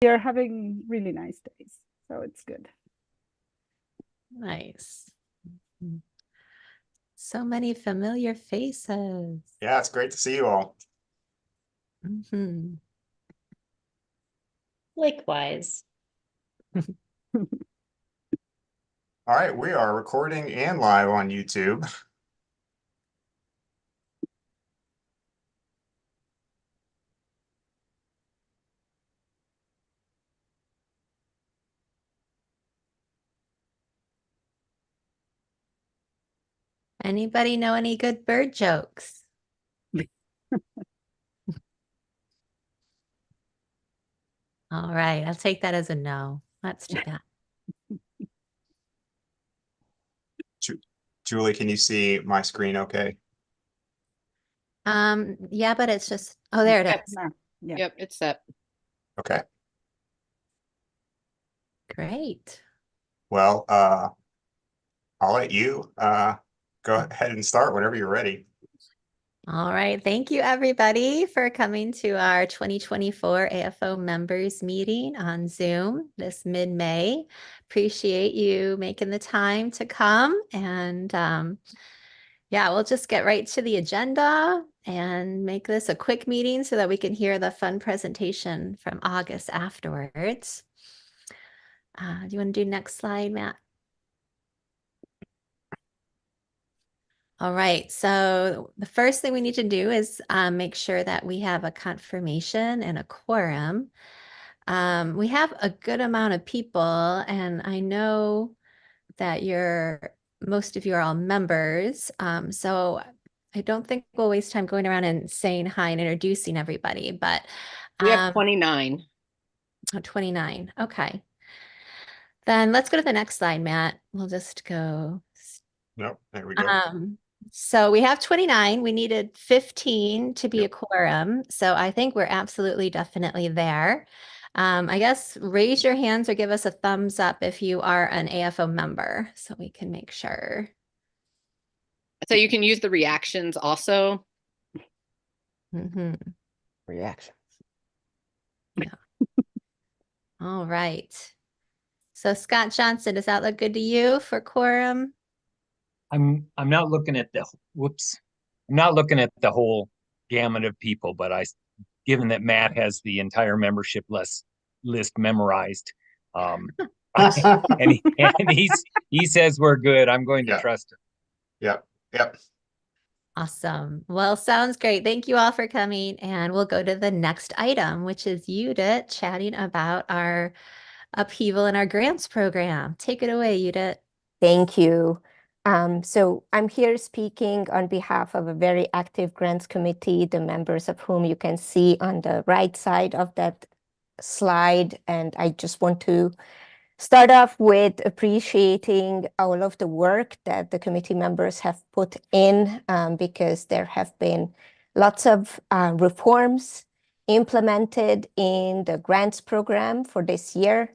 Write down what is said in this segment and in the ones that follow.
We are having really nice days, so it's good. Nice. So many familiar faces. Yeah, it's great to see you all. Likewise. All right, we are recording and live on YouTube. Anybody know any good bird jokes? All right, I'll take that as a no. That's too bad. Julie, can you see my screen okay? Yeah, but it's just, oh, there it is. Yeah. Yep, it's set. Okay. Great. Well, I'll let you go ahead and start whenever you're ready. All right. Thank you, everybody, for coming to our 2024 AFO members meeting on Zoom this mid-May. Appreciate you making the time to come. And yeah, we'll just get right to the agenda and make this a quick meeting so that we can hear the fun presentation from August afterwards. Do you want to do next slide, Matt? All right, so the first thing we need to do is make sure that we have a confirmation and a quorum. We have a good amount of people, and I know that most of you are all members, so I don't think we'll waste time going around and saying hi and introducing everybody, but We have 29. Oh, 29, okay. Then let's go to the next slide, Matt. We'll just go. Nope, there we go. So we have 29. We needed 15 to be Yep. a quorum. So I think we're absolutely definitely there. I guess raise your hands or give us a thumbs up if you are an AFO member so we can make sure. So you can use the reactions also. Reaction. Yeah. All right. So Scott Johnson, does that look good to you for quorum? I'm not looking at the I'm not looking at the whole gamut of people, but given that Matt has the entire membership list memorized, and he says we're good, I'm going to trust him. Yep. Awesome. Well, sounds great. Thank you all for coming, and we'll go to the next item, which is Judith chatting about our upheaval in our grants program. Take it away, Judith. Thank you. So I'm here speaking on behalf of a very active grants committee, the members of whom you can see on the right side of that slide. And I just want to start off with appreciating all of the work that the committee members have put in, because there have been lots of reforms implemented in the grants program for this year.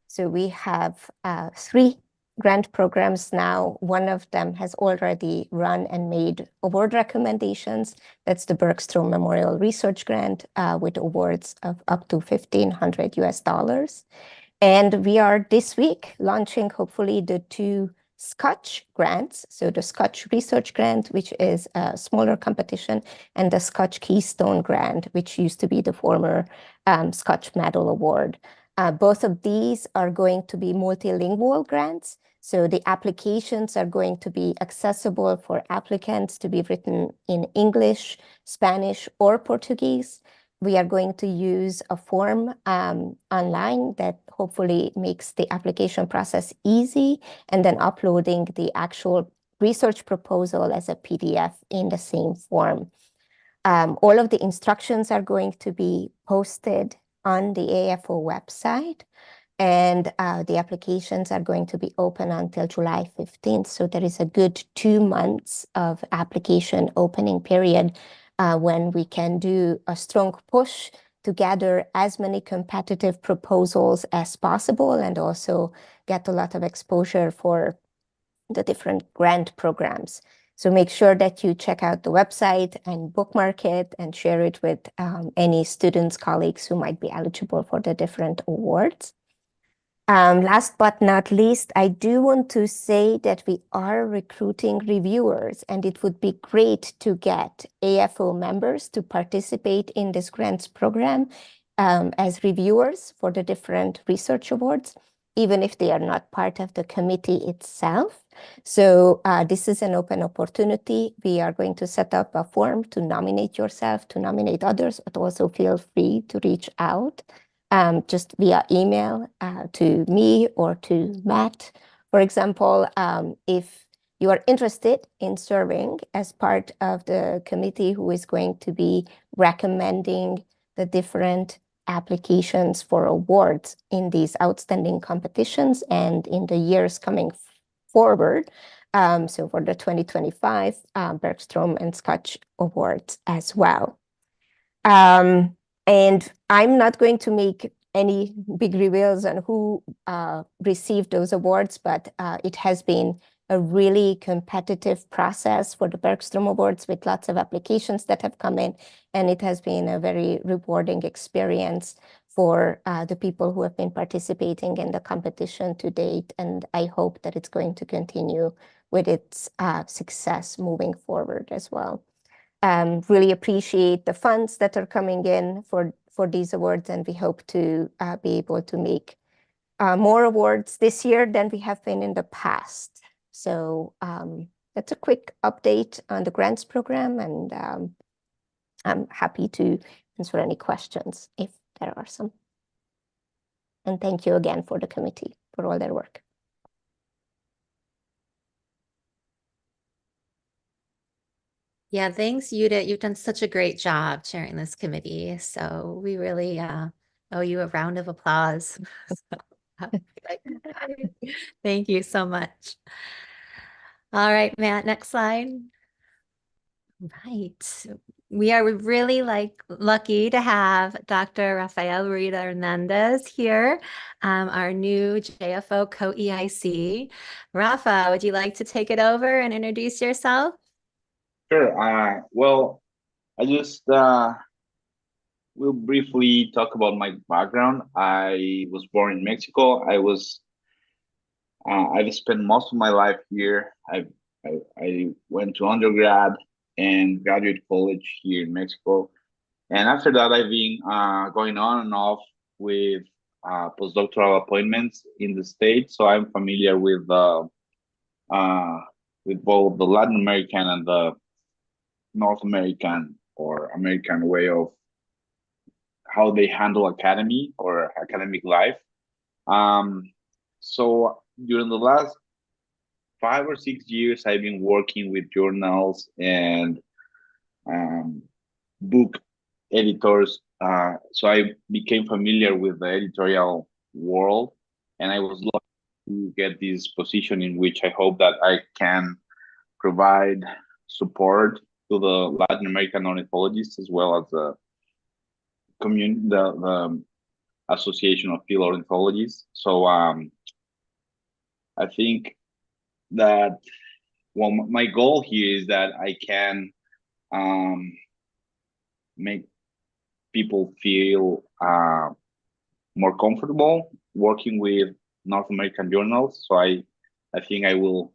So we have 3 grant programs now. One of them has already run and made award recommendations. That's the Bergstrom Memorial Research Grant with awards of up to $1,500. And we are this week launching hopefully the 2 Scotch grants. So the Scotch Research Grant, which is a smaller competition, and the Scotch Keystone Grant, which used to be the former Scotch Medal Award. Both of these are going to be multilingual grants. So the applications are going to be accessible for applicants to be written in English, Spanish, or Portuguese. We are going to use a form online that hopefully makes the application process easy, and then uploading the actual research proposal as a PDF in the same form. All of the instructions are going to be posted on the AFO website, and the applications are going to be open until July 15th. So there is a good 2 months of application opening period when we can do a strong push to gather as many competitive proposals as possible, and also get a lot of exposure for the different grant programs. So make sure that you check out the website and bookmark it and share it with any students, colleagues who might be eligible for the different awards. Last but not least, I do want to say that we are recruiting reviewers, and it would be great to get AFO members to participate in this grants program as reviewers for the different research awards, even if they are not part of the committee itself. So this is an open opportunity. We are going to set up a form to nominate yourself, to nominate others, but also feel free to reach out. Just via email to me or to Matt. For example, if you are interested in serving as part of the committee who is going to be recommending the different applications for awards in these outstanding competitions and in the years coming forward, so for the 2025 Bergstrom and Scotch Awards as well. And I'm not going to make any big reveals on who received those awards, but it has been a really competitive process for the Bergstrom Awards with lots of applications that have come in, and it has been a very rewarding experience for the people who have been participating in the competition to date, and I hope that it's going to continue with its success moving forward as well. Really appreciate the funds that are coming in for these awards, and we hope to be able to make more awards this year than we have been in the past. So that's a quick update on the grants program, and I'm happy to answer any questions if there are some. And thank you again for the committee for all their work. Yeah, thanks, Judith. You've done such a great job chairing this committee. So we really owe you a round of applause. Thank you so much. All right, Matt, next slide. Right. We are really lucky to have Dr. Rafael Rita Hernandez here, our new JFO co-EIC. Rafa, would you like to take it over and introduce yourself? Sure. Well, I just will briefly talk about my background. I was born in Mexico. I've spent most of my life here. I went to undergrad and graduate college here in Mexico, and after that, I've been going on and off with postdoctoral appointments in the States. So I'm familiar with both the Latin American and the North American or American way of how they handle academy or academic life. So during the last 5 or 6 years, I've been working with journals and book editors. So I became familiar with the editorial world, and I was lucky to get this position in which I hope that I can provide support to the Latin American ornithologists as well as the Association of Field Ornithologists. So I think that my goal here is that I can make people feel more comfortable working with North American journals. So I think I'll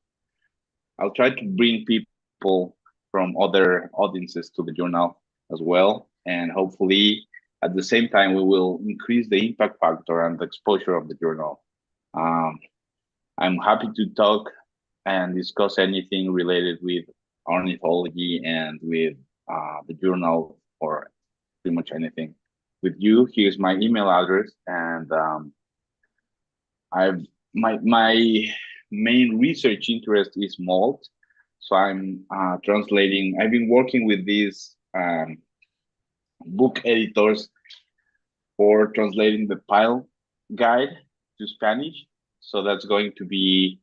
try to bring people from other audiences to the journal as well, and hopefully at the same time we will increase the impact factor and the exposure of the journal. I'm happy to talk and discuss anything related with ornithology and with the journal, or pretty much anything with you. Here's my email address, and my main research interest is molt. So I'm translating. I've been working with these book editors for translating the Pile Guide to Spanish. So that's going to be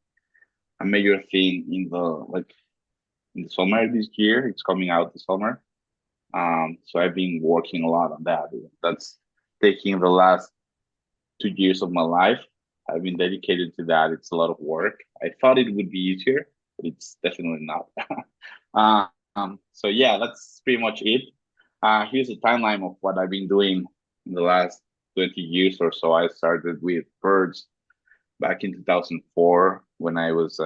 a major thing in the summer this year. It's coming out this summer. So I've been working a lot on that. That's taking the last 2 years of my life. I've been dedicated to that. It's a lot of work. I thought it would be easier, but it's definitely not. So yeah, that's pretty much it. Here's a timeline of what I've been doing in the last 20 years or so. I started with birds back in 2004 when I was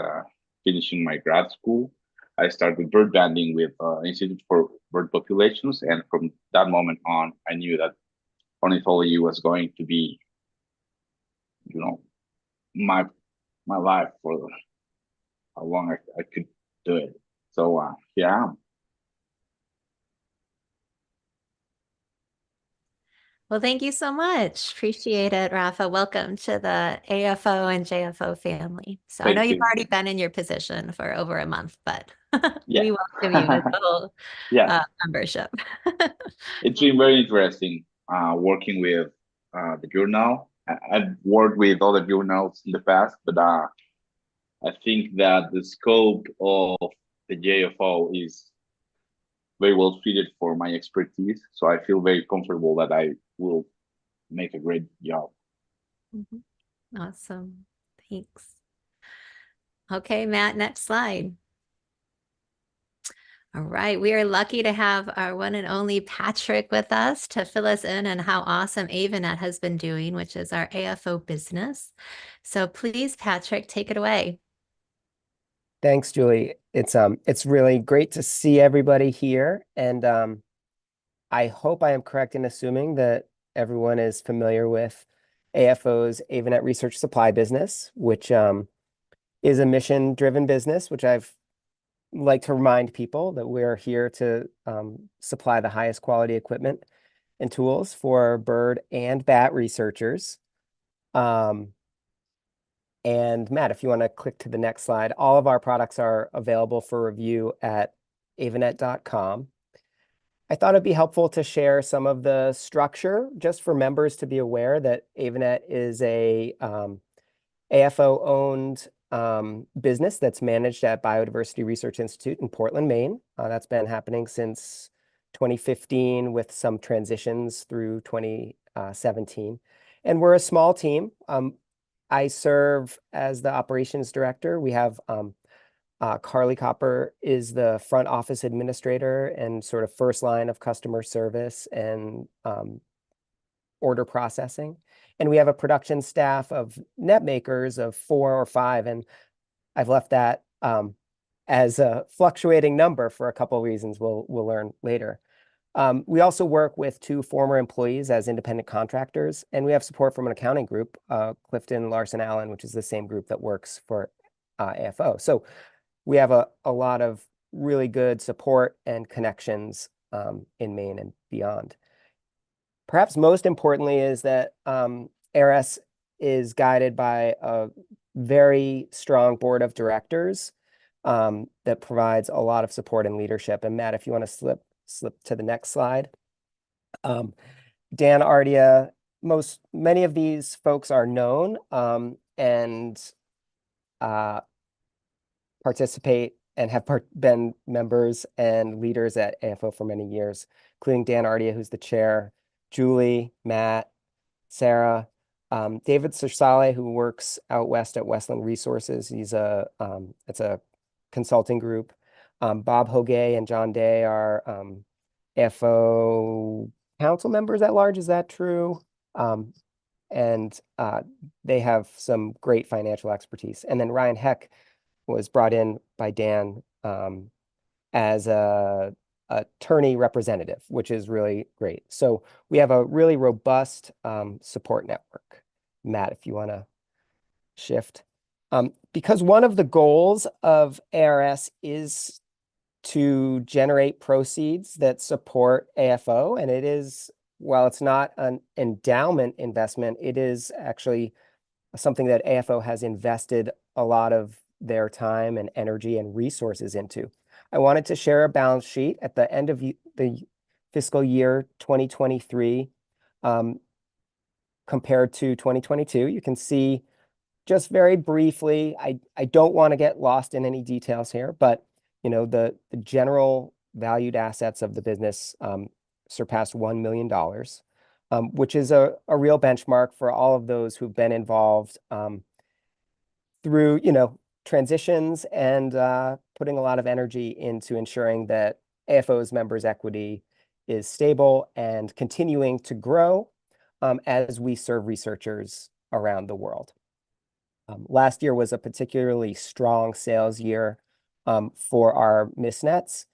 finishing my grad school. I started with bird banding with Institute for Bird Populations, and from that moment on, I knew that ornithology was going to be, you know, my life for how long I could do it. So here I am. Well, thank you so much. Appreciate it, Rafa. Welcome to the AFO and JFO family. So I know Thank you've you. already been in your position for over a month, but Yeah. we welcome you to the whole Yeah. membership. It's been very interesting working with the journal. I've worked with other journals in the past, but I think that the scope of the JFO is very well fitted for my expertise. So I feel very comfortable that I will make a great job. Mhm. Awesome. Thanks. Okay, Matt, next slide. All right, we are lucky to have our one and only Patrick with us to fill us in on how awesome AVANET has been doing, which is our AFO business. So please, Patrick, take it away. Thanks, Julie. It's really great to see everybody here, and I hope I am correct in assuming that everyone is familiar with AFO's AVANET Research Supply business, which is a mission-driven business, which I've like to remind people that we're here to supply the highest quality equipment and tools for bird and bat researchers. And Matt, if you want to click to the next slide, all of our products are available for review at avanet.com. I thought it'd be helpful to share some of the structure just for members to be aware that AVANET is a AFO-owned business that's managed at Biodiversity Research Institute in Portland, Maine. That's been happening since 2015 with some transitions through 2017. And we're a small team. I serve as the operations director. We have Carly Copper is the front office administrator and sort of first line of customer service and order processing. And we have a production staff of net makers of 4 or 5. And I've left that as a fluctuating number for a couple of reasons we'll learn later. We also work with 2 former employees as independent contractors, and we have support from an accounting group, Clifton Larson Allen, which is the same group that works for AFO. So we have a lot of really good support and connections in Maine and beyond. Perhaps most importantly is that ARS is guided by a very strong board of directors that provides a lot of support and leadership. And Matt, if you want to slip to the next slide. Dan Ardia, many of these folks are known and participate and have been members and leaders at AFO for many years, including Dan Ardia, who's the chair, Julie, Matt, Sarah, David Sersale, who works out west at Westland Resources. It's a consulting group. Bob Hoge and John Day are AFO council members at large. Is that true? And they have some great financial expertise. And then Ryan Heck was brought in by Dan as a attorney representative, which is really great. So we have a really robust support network. Matt, if you want to shift. Because one of the goals of ARS is to generate proceeds that support AFO, and it is, while it's not an endowment investment, it is actually something that AFO has invested a lot of their time and energy and resources into. I wanted to share a balance sheet at the end of the fiscal year 2023 compared to 2022. You can see just very briefly, I don't want to get lost in any details here, but you know, the general valued assets of the business surpassed $1 million, which is a real benchmark for all of those who've been involved through, you know, transitions and putting a lot of energy into ensuring that AFO's members' equity is stable and continuing to grow as we serve researchers around the world. Last year was a particularly strong sales year for our MISNets.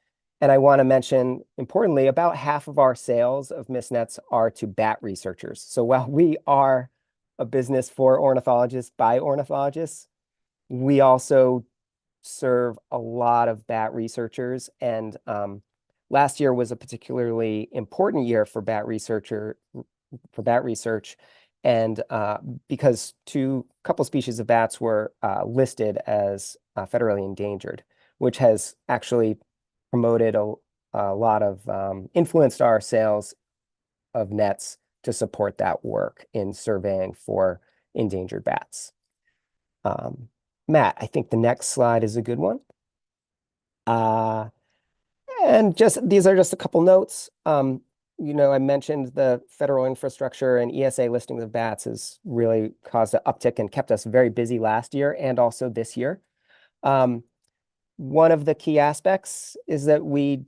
And I want to mention, importantly, about half of our sales of MISNets are to bat researchers. So while we are a business for ornithologists by ornithologists, we also serve a lot of bat researchers. And last year was a particularly important year for bat research. And because a couple species of bats were listed as federally endangered, which has actually promoted a lot of influenced our sales of nets to support that work in surveying for endangered bats. Matt, I think the next slide is a good one. And these are just a couple notes. I mentioned the federal infrastructure and ESA listing of bats has really caused an uptick and kept us very busy last year and also this year. One of the key aspects is that we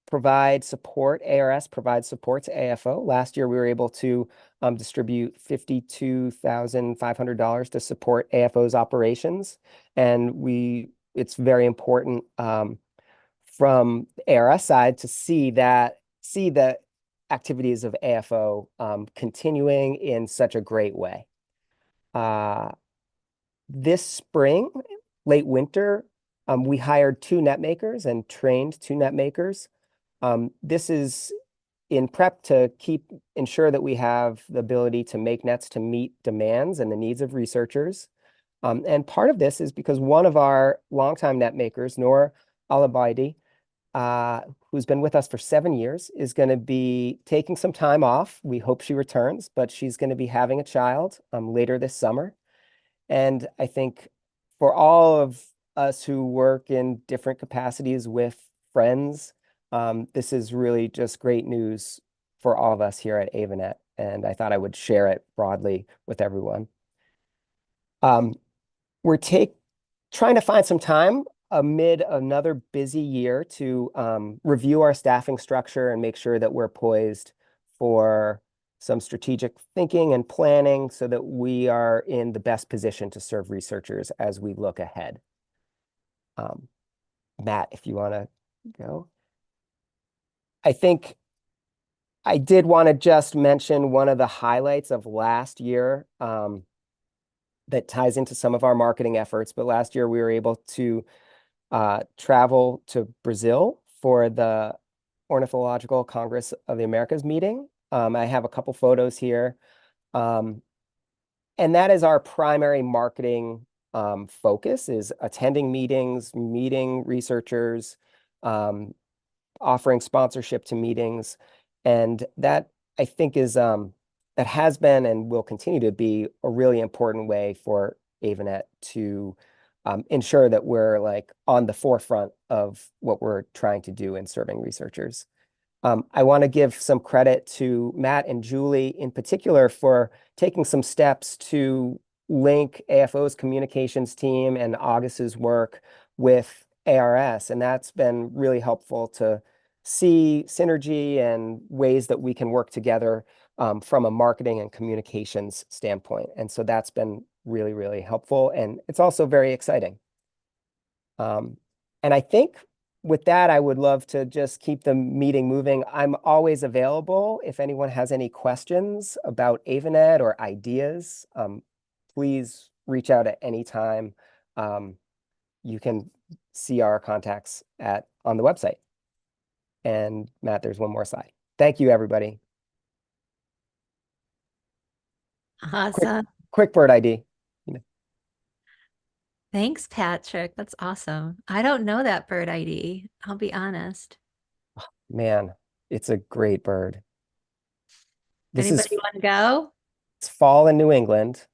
provide support, ARS provides support to AFO. Last year, we were able to distribute $52,500 to support AFO's operations. And it's very important from the ARS side to see the activities of AFO continuing in such a great way. This spring, late winter, we hired 2 net makers and trained 2 net makers. This is in prep to ensure that we have the ability to make nets to meet demands and the needs of researchers. And part of this is because one of our longtime net makers, Noor Alabaidi, who's been with us for 7 years, is going to be taking some time off. We hope she returns, but she's going to be having a child later this summer. And I think for all of us who work in different capacities with friends, this is really just great news for all of us here at AVANET. And I thought I would share it broadly with everyone. We're trying to find some time amid another busy year to review our staffing structure and make sure that we're poised for some strategic thinking and planning so that we are in the best position to serve researchers as we look ahead. Matt, if you want to go. I think I did want to just mention one of the highlights of last year that ties into some of our marketing efforts. But last year we were able to travel to Brazil for the Ornithological Congress of the Americas meeting. I have a couple photos here. And that is our primary marketing focus, is attending meetings, meeting researchers, offering sponsorship to meetings. And that, I think, that has been and will continue to be a really important way for AVANET to ensure that we're on the forefront of what we're trying to do in serving researchers. I want to give some credit to Matt and Julie in particular for taking some steps to link AFO's communications team and August's work with ARS. And that's been really helpful to see synergy and ways that we can work together from a marketing and communications standpoint. And so that's been really, really helpful. And it's also very exciting. And I think with that, I would love to just keep the meeting moving. I'm always available if anyone has any questions about AVANET or ideas. Please reach out at any time. You can see our contacts on the website. And Matt, there's one more slide. Thank you, everybody. Awesome. Quick bird ID. Thanks, Patrick. That's awesome. I don't know that bird ID. I'll be honest. Man, it's a great bird. Anybody want to go? It's fall in New England.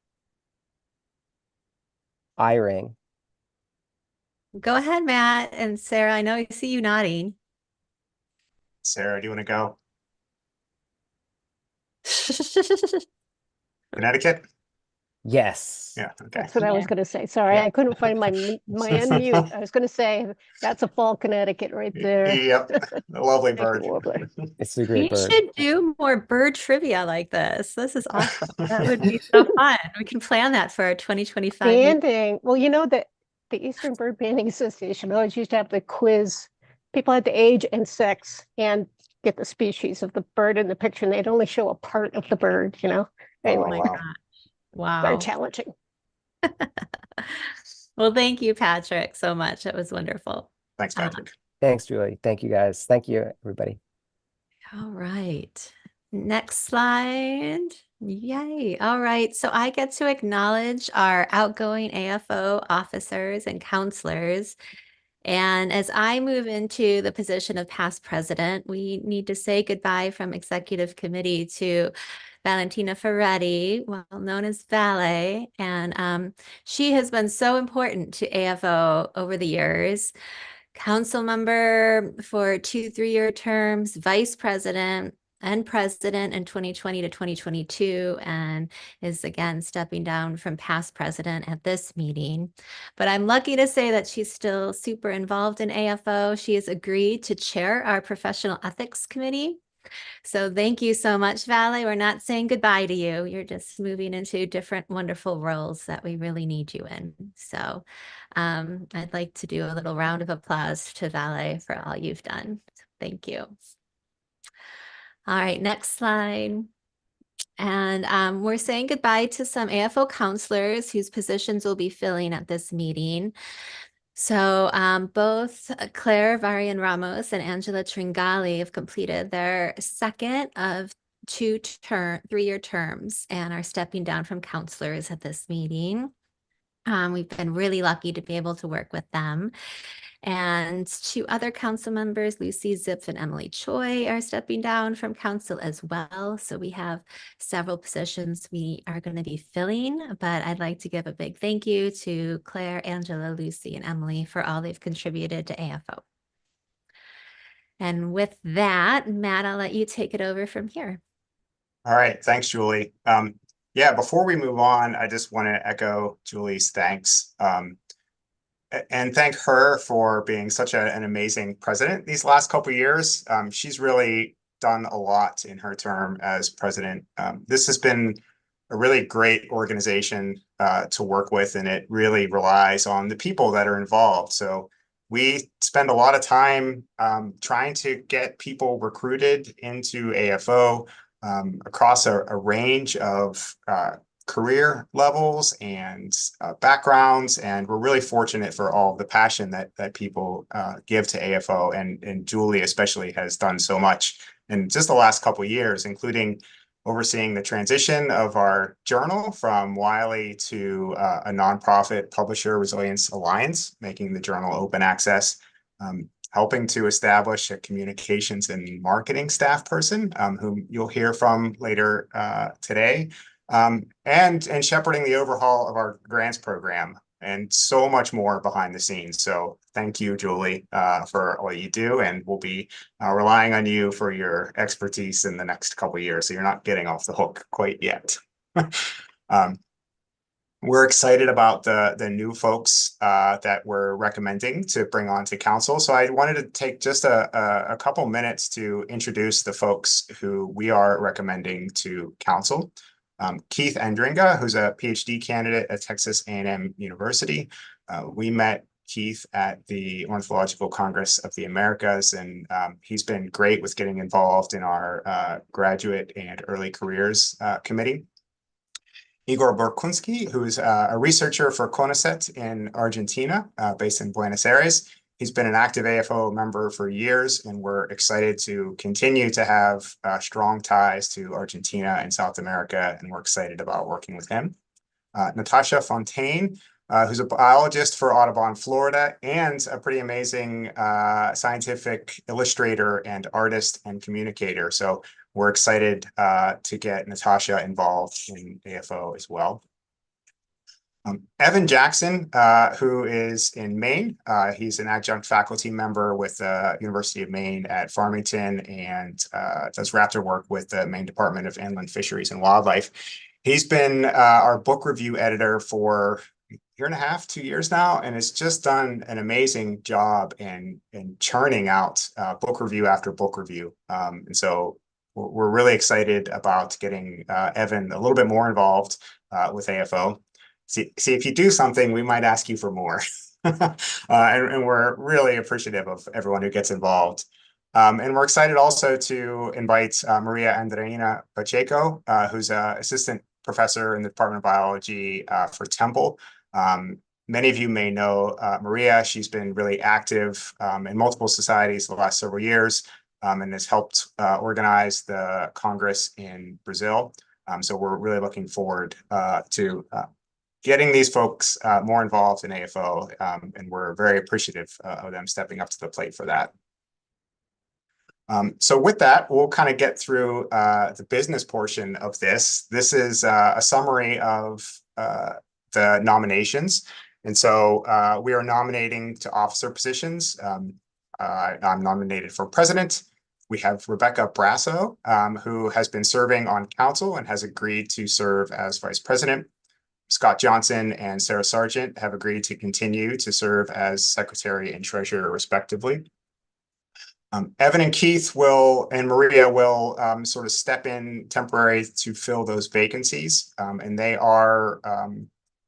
I-ring. Go ahead, Matt and Sarah. I know I see you nodding. Sarah, do you want to go? Connecticut? Yes. Yeah, okay. That's what I was Yeah. going to say. Sorry, Yeah. I couldn't find my unmute. I was going to say that's a fall Connecticut right there. Yep, a lovely Thank you, bird. warbler. It's a We great bird. should do more bird trivia like this. This is awesome. That would be so fun. We can plan that for our 2025 meeting. Banding. Well, you know that the Eastern Bird Banding Association always used to have the quiz. People had the age and sex and get the species of the bird in the picture, and they'd only show a part of the bird, you know. Anyway, Oh my wow. gosh. very Wow. challenging. Well, thank you, Patrick, so much. It was wonderful. Thanks, Patrick. Thanks, Julie. Thank you, guys. Thank you, everybody. All right. Next slide. Yay. All right. So I get to acknowledge our outgoing AFO officers and counselors. And as I move into the position of past president, we need to say goodbye from executive committee to Valentina Ferretti, well known as Valet. And she has been so important to AFO over the years. Council member for 2 3-year terms, vice president and president in 2020 to 2022, and is again stepping down from past president at this meeting. But I'm lucky to say that she's still super involved in AFO. She has agreed to chair our professional ethics committee. So thank you so much, Valet. We're not saying goodbye to you. You're just moving into different wonderful roles that we really need you in. So I'd like to do a little round of applause to Valet for all you've done. Thank you. All right, next slide. And we're saying goodbye to some AFO counselors whose positions we'll be filling at this meeting. So both Claire Varian Ramos and Angela Tringali have completed their second of 3-year terms and are stepping down from counselors at this meeting. We've been really lucky to be able to work with them. And 2 other council members, Lucy Zipf and Emily Choi, are stepping down from council as well. So we have several positions we are going to be filling, but I'd like to give a big thank you to Claire, Angela, Lucy, and Emily for all they've contributed to AFO. And with that, Matt, I'll let you take it over from here. All right, thanks, Julie. Yeah, before we move on, I just want to echo Julie's thanks and thank her for being such an amazing president these last couple of years. She's really done a lot in her term as president. This has been a really great organization to work with, and it really relies on the people that are involved. So we spend a lot of time trying to get people recruited into AFO across a range of career levels and backgrounds, and we're really fortunate for all the passion that people give to AFO, and Julie especially has done so much in just the last couple of years, including overseeing the transition of our journal from Wiley to a nonprofit publisher, Resilience Alliance, making the journal open access, helping to establish a communications and marketing staff person whom you'll hear from later today, and shepherding the overhaul of our grants program, and so much more behind the scenes. So thank you, Julie, for all you do, and we'll be relying on you for your expertise in the next couple of years. So you're not getting off the hook quite yet. We're excited about the new folks that we're recommending to bring on to council. So I wanted to take just a couple minutes to introduce the folks who we are recommending to council. Keith Andringa, who's a PhD candidate at Texas A&M University. We met Keith at the Ornithological Congress of the Americas, and he's been great with getting involved in our graduate and early careers committee. Igor Borkunski, who's a researcher for CONICET in Argentina, based in Buenos Aires. He's been an active AFO member for years, and we're excited to continue to have strong ties to Argentina and South America, and we're excited about working with him. Natasha Fontaine, who's a biologist for Audubon, Florida, and a pretty amazing scientific illustrator and artist and communicator. So we're excited to get Natasha involved in AFO as well. Evan Jackson, who is in Maine. He's an adjunct faculty member with the University of Maine at Farmington, and does raptor work with the Maine Department of Inland Fisheries and Wildlife. He's been our book review editor for a year and a half, 2 years now, and has just done an amazing job in churning out book review after book review. And so we're really excited about getting Evan a little bit more involved with AFO. See, if you do something, we might ask you for more. And we're really appreciative of everyone who gets involved. And we're excited also to invite Maria Andreina Pacheco, who's an assistant professor in the Department of Biology for Temple. Many of you may know Maria. She's been really active in multiple societies the last several years and has helped organize the Congress in Brazil. So we're really looking forward to getting these folks more involved in AFO, and we're very appreciative of them stepping up to the plate for that. So with that, we'll kind of get through the business portion of this. This is a summary of the nominations. And so we are nominating to officer positions. I'm nominated for president. We have Rebecca Brasso, who has been serving on council and has agreed to serve as vice president. Scott Johnson and Sarah Sargent have agreed to continue to serve as secretary and treasurer, respectively. Evan and Keith and Maria will sort of step in temporary to fill those vacancies. And they are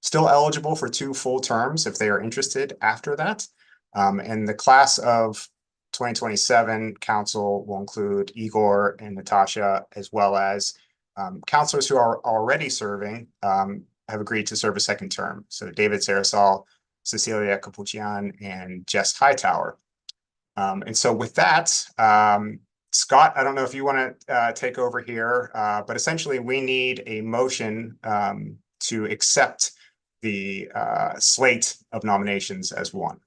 still eligible for 2 full terms if they are interested after that. And the class of 2027 council will include Igor and Natasha, as well as counselors who are already serving have agreed to serve a second term. So David Sarasol, Cecilia Capuchian, and Jess Hightower. And so with that, Scott, I don't know if you want to take over here, but essentially we need a motion to accept the slate of nominations as one.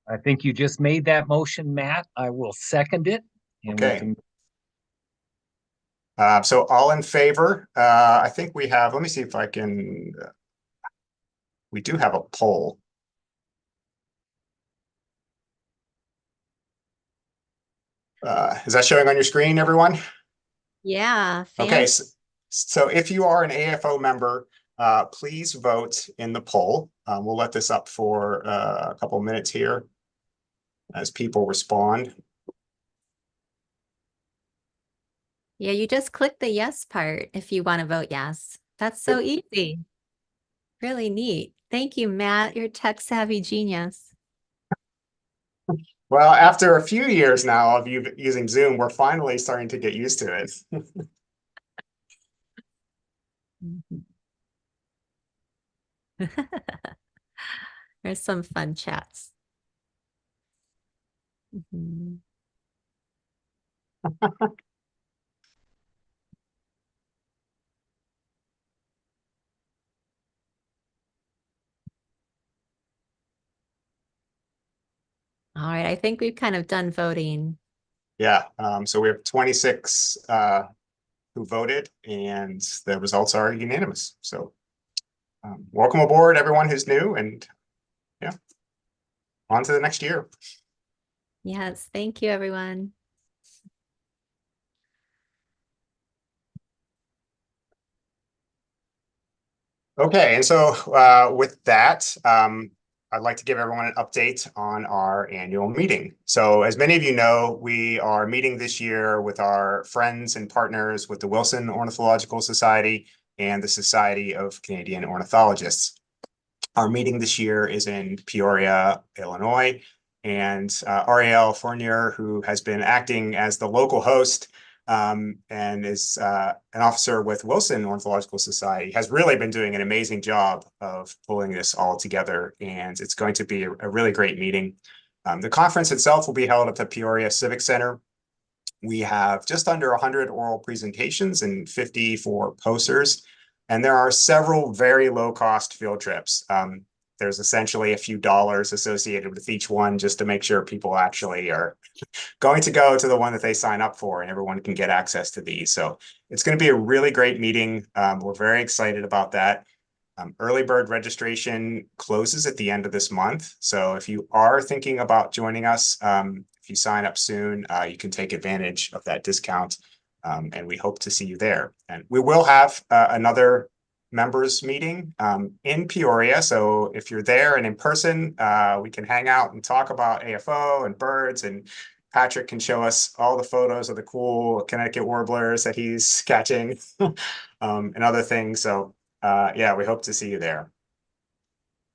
I think you just made that motion, Matt. I will second it. And okay. So all in favor, I think we have, let me see if I can, we do have a poll. Is that showing on your screen, everyone? Yeah. Okay, so if you are an AFO member, please vote in the poll. We'll let this up for a couple of minutes here as people respond. Yeah, you just click the yes part if you want to vote yes. That's so easy. Really neat. Thank you, Matt. You're a tech-savvy genius. Well, after a few years now of using Zoom, we're finally starting to get used to it. There's some fun chats. All right, I think we've kind of done voting. Yeah, so we have 26 who voted, and the results are unanimous. So welcome aboard, everyone who's new, and yeah, on to the next year. Yes, thank you, everyone. Okay, and so with that, I'd like to give everyone an update on our annual meeting. So as many of you know, we are meeting this year with our friends and partners with the Wilson Ornithological Society and the Society of Canadian Ornithologists. Our meeting this year is in Peoria, Illinois, and Ariel Fournier, who has been acting as the local host and is an officer with Wilson Ornithological Society, has really been doing an amazing job of pulling this all together, and it's going to be a really great meeting. The conference itself will be held at the Peoria Civic Center. We have just under 100 oral presentations and 54 posters, and there are several very low-cost field trips. There's essentially a few dollars associated with each one just to make sure people actually are going to go to the one that they sign up for, and everyone can get access to these. So it's going to be a really great meeting. We're very excited about that. Early bird registration closes at the end of this month. So if you are thinking about joining us, if you sign up soon, you can take advantage of that discount. And we hope to see you there. And we will have another members meeting in Peoria. So if you're there and in person, we can hang out and talk about AFO and birds, and Patrick can show us all the photos of the cool Connecticut warblers that he's catching and other things. So yeah, we hope to see you there.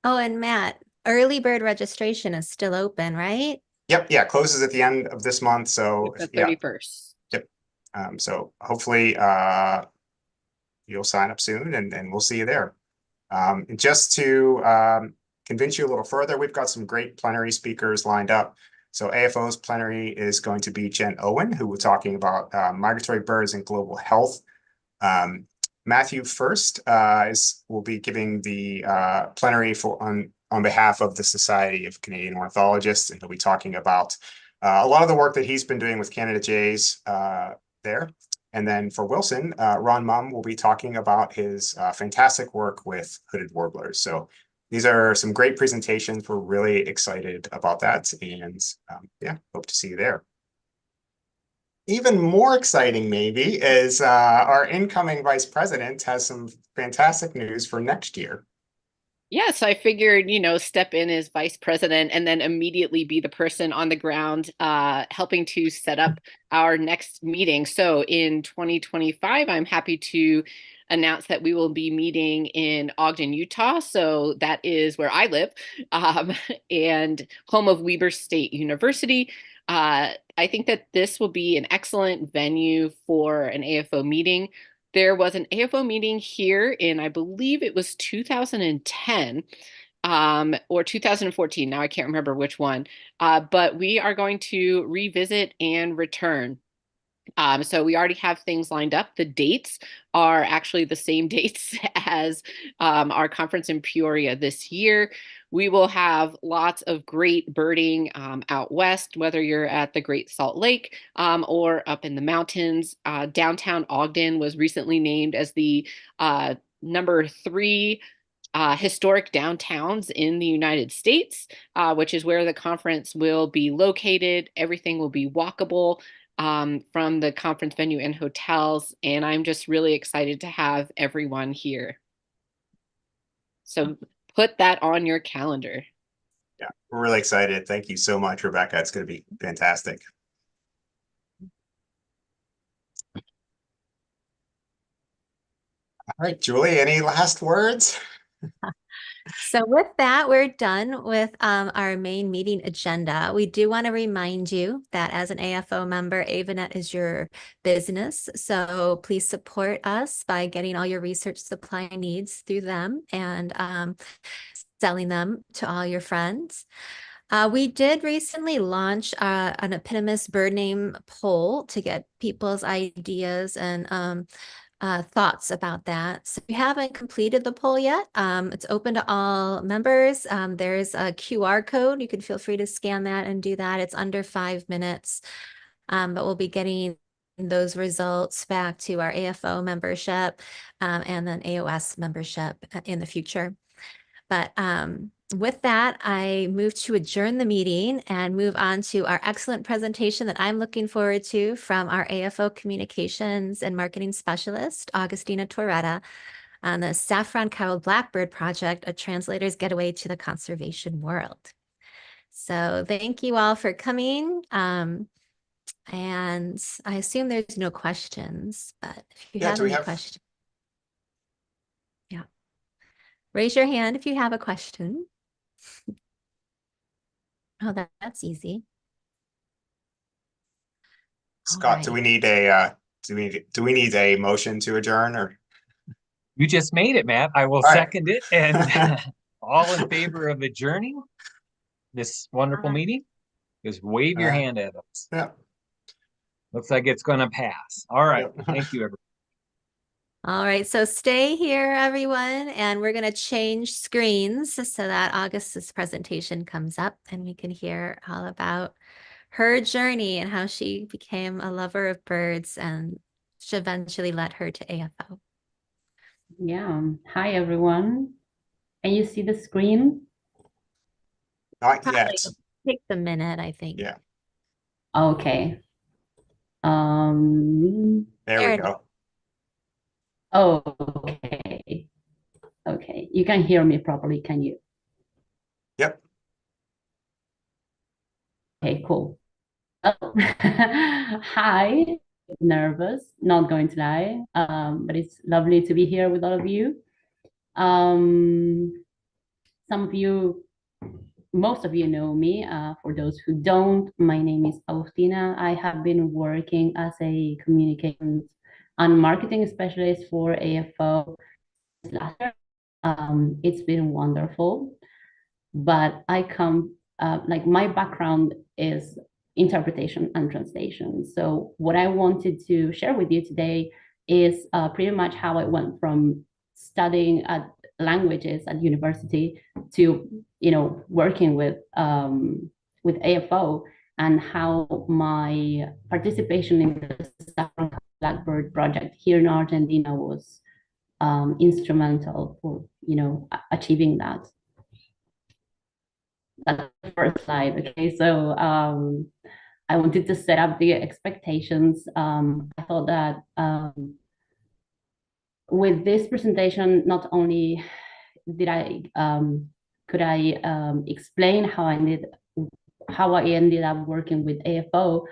Oh, and Matt, early bird registration is still open, right? Yep. Yeah. Closes at the end of this month. So The yeah. 31st. Yep. So hopefully you'll sign up soon and we'll see you there. And just to convince you a little further, we've got some great plenary speakers lined up. So AFO's plenary is going to be Jen Owen, who was talking about migratory birds and global health. Matthew First will be giving the plenary on behalf of the Society of Canadian Ornithologists, and he'll be talking about a lot of the work that he's been doing with Canada jays there. And then for Wilson, Ron Mumm will be talking about his fantastic work with hooded warblers. So these are some great presentations. We're really excited about that. And yeah, hope to see you there. Even more exciting, maybe, is our incoming vice president has some fantastic news for next year. Yeah, so I figured, step in as vice president and then immediately be the person on the ground helping to set up our next meeting. So in 2025, I'm happy to announce that we will be meeting in Ogden, Utah. So that is where I live and home of Weber State University. I think that this will be an excellent venue for an AFO meeting. There was an AFO meeting here in, I believe it was 2010 or 2014. Now I can't remember which one, but we are going to revisit and return. So we already have things lined up. The dates are actually the same dates as our conference in Peoria this year. We will have lots of great birding out west, whether you're at the Great Salt Lake or up in the mountains. Downtown Ogden was recently named as the number 3 historic downtowns in the United States, which is where the conference will be located. Everything will be walkable from the conference venue and hotels. And I'm just really excited to have everyone here. So put that on your calendar. Yeah, we're really excited. Thank you so much, Rebecca. It's going to be fantastic. All right, Julie, any last words? So with that, we're done with our main meeting agenda. We do want to remind you that as an AFO member, AVANET is your business. So please support us by getting all your research supply needs through them and selling them to all your friends. We did recently launch an eponymous bird name poll to get people's ideas and thoughts about that. So if you haven't completed the poll yet, it's open to all members. There's a QR code. You can feel free to scan that and do that. It's under 5 minutes, but we'll be getting those results back to our AFO membership and then AOS membership in the future. But with that, I move to adjourn the meeting and move on to our excellent presentation that I'm looking forward to from our AFO Communications and Marketing Specialist, Augustina Torretta, on the Saffron-Cowled Blackbird Project, a translator's getaway to the conservation world. So thank you all for coming. And I assume there's no questions, but if you have any questions. Yeah. Raise your hand if you have a question. Oh, that's easy. Scott, do we need a do we need a motion to adjourn, or? You just made it, Matt. I will All right. second it. And all in favor of adjourning this wonderful meeting, just wave your hand at us. Yeah. Looks like it's going to pass. All right. Yep. Thank you, everybody. All right, so stay here, everyone, and we're going to change screens so that August's presentation comes up and we can hear all about her journey and how she became a lover of birds and eventually led her to AFO. Yeah. Hi, everyone. Can you see the screen? Not Probably yet. take the minute, I think. Yeah. Okay. There There we it is. go. Oh, okay. Okay, you can hear me properly, can you? Yep. Okay, cool. Oh. Hi, nervous, not going to lie, but it's lovely to be here with all of you. Some of you, most of you know me. For those who don't, my name is Agustina. I have been working as a communications and marketing specialist for AFO last year. It's been wonderful, but I come, like my background is interpretation and translation. So what I wanted to share with you today is pretty much how I went from studying at languages at university to, working with AFO, and how my participation in the Blackbird project here in Argentina was instrumental for, achieving that. That's the first slide. Okay, so I wanted to set up the expectations. I thought that with this presentation, not only could I explain how I ended up working with AFO,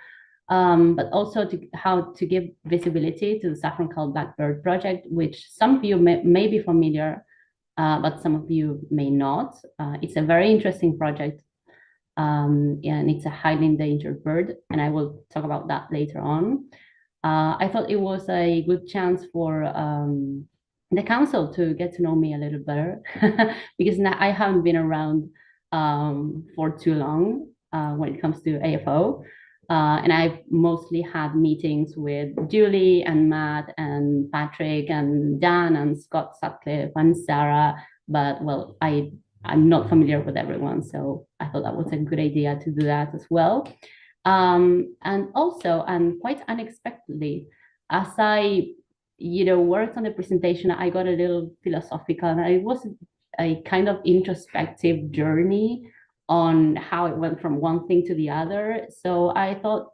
but also how to give visibility to the Saffron Colored Blackbird project, which some of you may be familiar, but some of you may not. It's a very interesting project, and it's a highly endangered bird, and I will talk about that later on. I thought it was a good chance for the council to get to know me a little better, because now I haven't been around for too long when it comes to AFO. And I've mostly had meetings with Julie and Matt and Patrick and Dan and Scott Sutcliffe and Sarah, but well, I'm not familiar with everyone, so I thought that was a good idea to do that as well. And also, and quite unexpectedly, as I worked on the presentation, I got a little philosophical, and it was a kind of introspective journey on how it went from one thing to the other. So I thought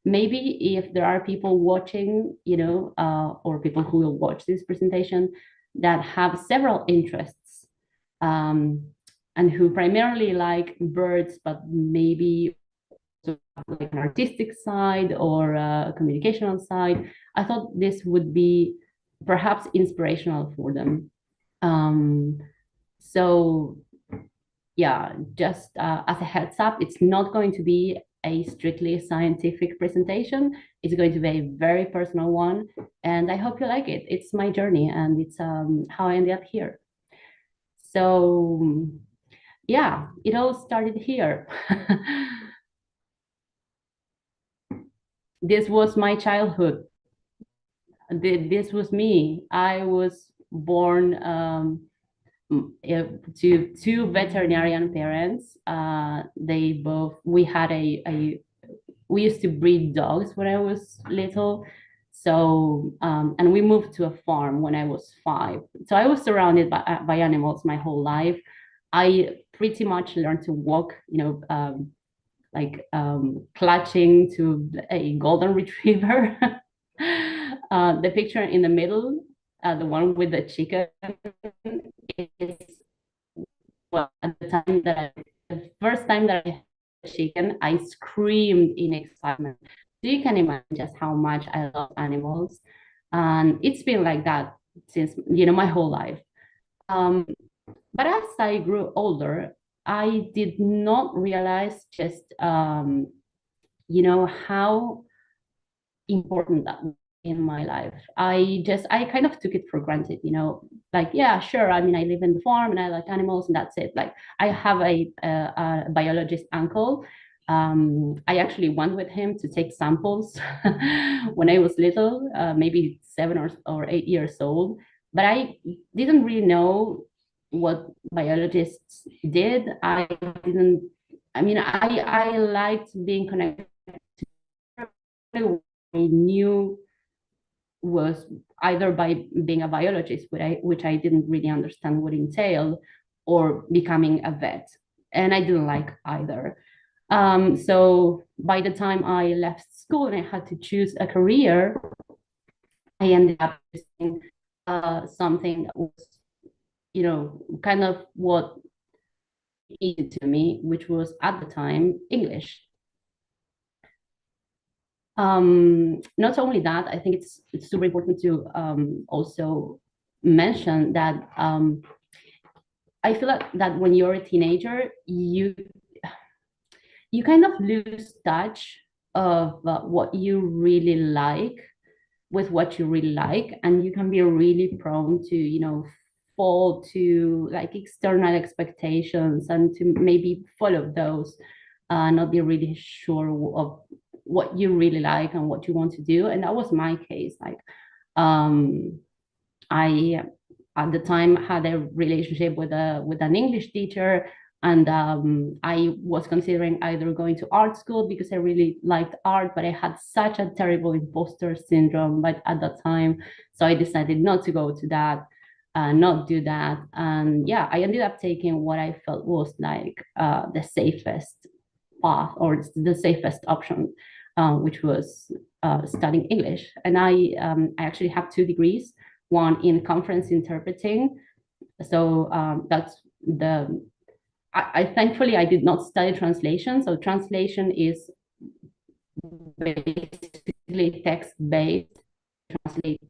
maybe if there are people watching, or people who will watch this presentation that have several interests, and who primarily like birds, but maybe like an artistic side or a communicational side, I thought this would be perhaps inspirational for them. So yeah, just as a heads up, it's not going to be a strictly scientific presentation. It's going to be a very personal one, and I hope you like it. It's my journey, and it's how I ended up here. So yeah, it all started here. This was my childhood. This was me. I was born to two veterinarian parents. We used to breed dogs when I was little. So, and we moved to a farm when I was 5. So I was surrounded by animals my whole life. I pretty much learned to walk, clutching to a golden retriever. The picture in the middle, the one with the chicken, is at the first time that I had a chicken, I screamed in excitement. So you can imagine just how much I love animals, and it's been like that since my whole life. But as I grew older, I did not realize just how important that was in my life. I kind of took it for granted, like, yeah, sure. I mean, I live in the farm and I like animals and that's it. Like, I have a biologist uncle. I actually went with him to take samples when I was little, maybe 7 or 8 years old. But I didn't really know what biologists did. I liked being connected to I knew was either by being a biologist, which I didn't really understand what entailed, or becoming a vet. And I didn't like either. So by the time I left school and I had to choose a career, I ended up using something that was, kind of what it to me, which was at the time English. Not only that, I think it's super important to also mention that I feel like that when you're a teenager, you kind of lose touch of what you really like with what you really like, and you can be really prone to fall to like external expectations and to maybe follow those, not be really sure of what you really like and what you want to do. And that was my case. Like I at the time had a relationship with an English teacher, and I was considering either going to art school because I really liked art, but I had such a terrible imposter syndrome at that time, so I decided not to go to that, not do that. And yeah, I ended up taking what I felt was like the safest path or the safest option, which was studying English. And I actually have 2 degrees, one in conference interpreting. So that's I thankfully I did not study translation. So translation is basically text-based. Translate.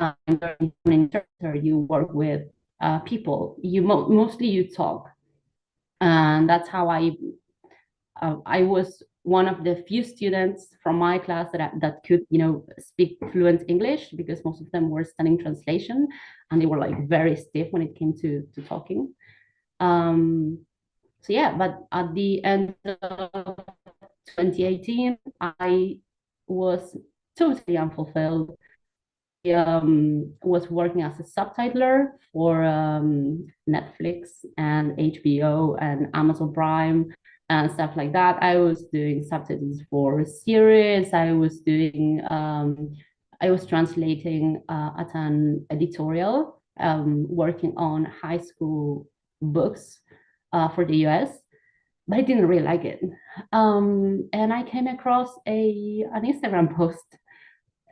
An interpreter, you work with people. You mostly you talk, and that's how I was one of the few students from my class that could speak fluent English, because most of them were studying translation and they were like very stiff when it came to talking. So yeah, but at the end of 2018, I was totally unfulfilled. I was working as a subtitler for Netflix and HBO and Amazon Prime and stuff like that. I was doing subtitles for series. I was doing, I was translating at an editorial, working on high school books for the US, but I didn't really like it. And I came across an Instagram post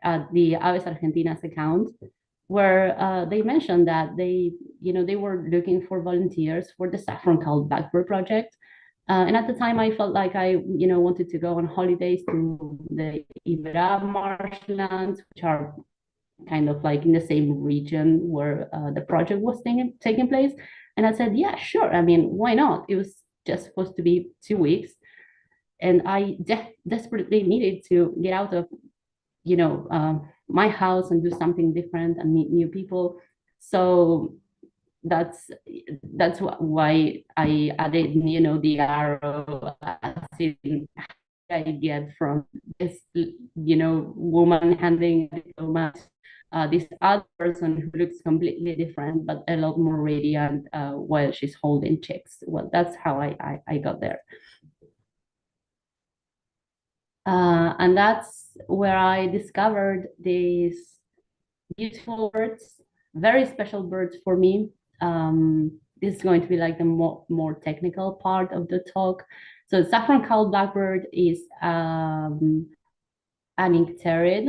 at the Aves Argentinas account, where they mentioned that they were looking for volunteers for the Saffron Cult Blackbird project. And at the time, I felt like I wanted to go on holidays to the Ibera marshlands, which are kind of like in the same region where the project was taking place. And I said, yeah, sure. I mean, why not? It was just supposed to be 2 weeks. And I desperately needed to get out of my house and do something different and meet new people. So that's why I added the arrow, as in I get from this woman handing a diploma, this other person who looks completely different but a lot more radiant while she's holding chicks. Well, that's how I got there. And that's where I discovered these beautiful birds, very special birds for me. This is going to be like the more technical part of the talk. So saffron cowled blackbird is an icterid,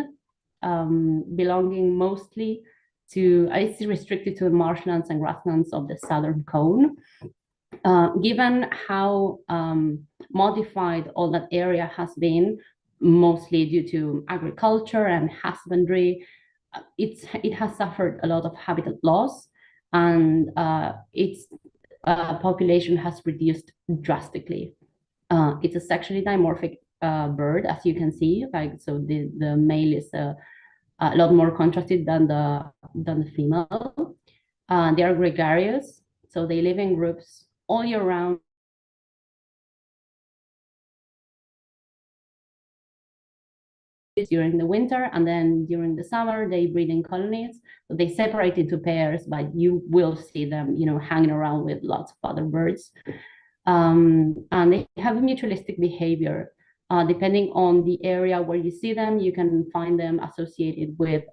belonging mostly to, it's restricted to the marshlands and grasslands of the southern cone. Given how modified all that area has been, mostly due to agriculture and husbandry, it has suffered a lot of habitat loss, and its population has reduced drastically. It's a sexually dimorphic bird, as you can see. Like, so the male is a lot more contrasted than the female. They are gregarious, so they live in groups all year round. During the winter, and then during the summer they breed in colonies. So they separate into pairs, but you will see them hanging around with lots of other birds. And they have a mutualistic behavior. Depending on the area where you see them, you can find them associated with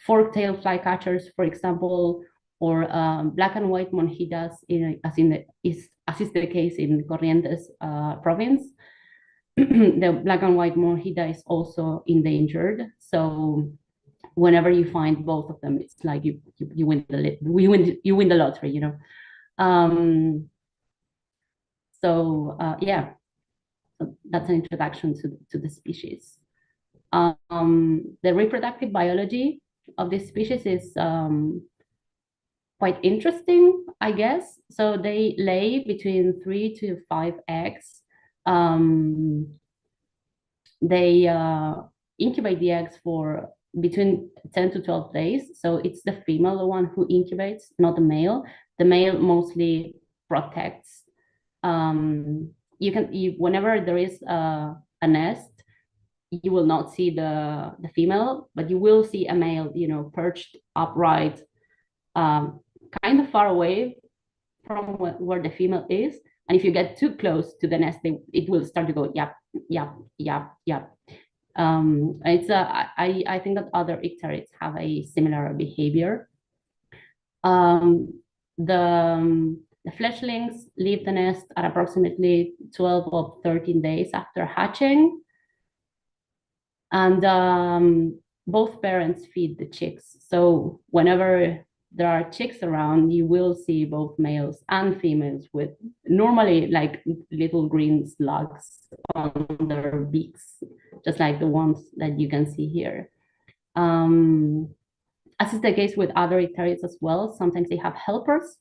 fork-tailed flycatchers, for example, or black and white monjitas, as is the case in Corrientes province. the black and white morhida is also endangered. So whenever you find both of them, it's like you win the lottery, you know. Yeah, so that's an introduction to the species. The reproductive biology of this species is quite interesting, I guess. So they lay between 3 to 5 eggs. They incubate the eggs for between 10 to 12 days. So it's the female, the one who incubates, not the male. The male mostly protects. Whenever there is a nest, you will not see the female, but you will see a male, you know, perched upright, kind of far away from where the female is. And if you get too close to the nest, it will start to go yap, yap, yap, yap. I think that other icterids have a similar behavior. The fledglings leave the nest at approximately 12 or 13 days after hatching. And both parents feed the chicks. So whenever there are chicks around, you will see both males and females with normally like little green slugs on their beaks, just like the ones that you can see here. As is the case with other icterids as well, sometimes they have helpers.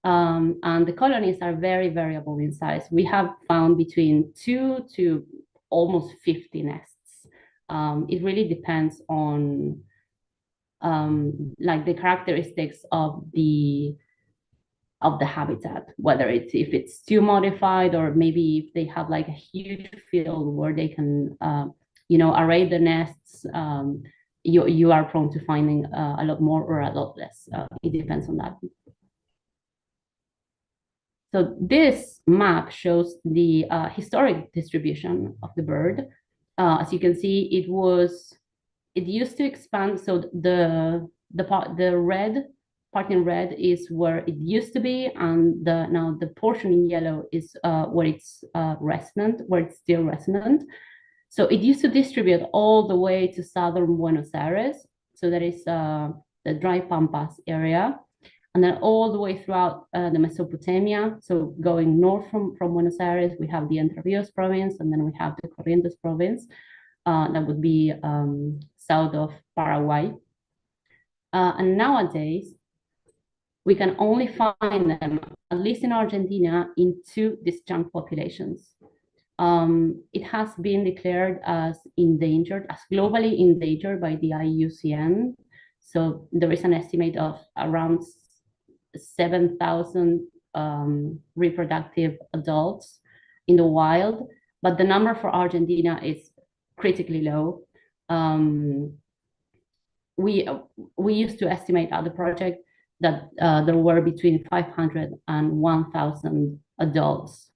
And the colonies are very variable in size. We have found between 2 to almost 50 nests. It really depends on like the characteristics of the habitat, whether if it's too modified, or maybe if they have like a huge field where they can you know, array the nests. You are prone to finding a lot more or a lot less. It depends on that. So this map shows the historic distribution of the bird. As you can see, it used to expand. So the red part in red is where it used to be, and now the portion in yellow is where it's resident, where it's still resident. So it used to distribute all the way to southern Buenos Aires. So that is the dry pampas area. And then all the way throughout the Mesopotamia. So going north from Buenos Aires, we have the Entre Rios province, and then we have the Corrientes province. That would be south of Paraguay. And nowadays, we can only find them, at least in Argentina, in 2 disjunct populations. It has been declared as endangered, as globally endangered by the IUCN. So there is an estimate of around 7,000 reproductive adults in the wild, but the number for Argentina is critically low. We used to estimate at the project that there were between 500 and 1,000 adults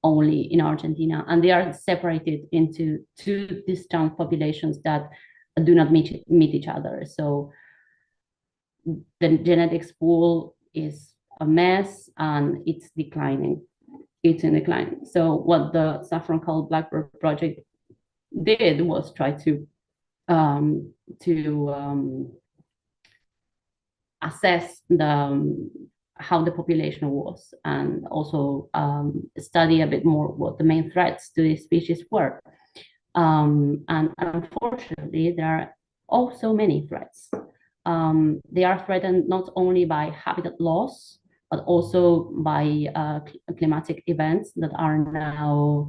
only in Argentina, and they are separated into 2 distinct populations that do not meet each other. So the genetics pool is a mess, and it's declining. It's in decline. So what the Saffron Colored Blackbird project did was try to assess how the population was, and also study a bit more what the main threats to this species were. And unfortunately, there are also many threats. They are threatened not only by habitat loss, but also by climatic events that are now,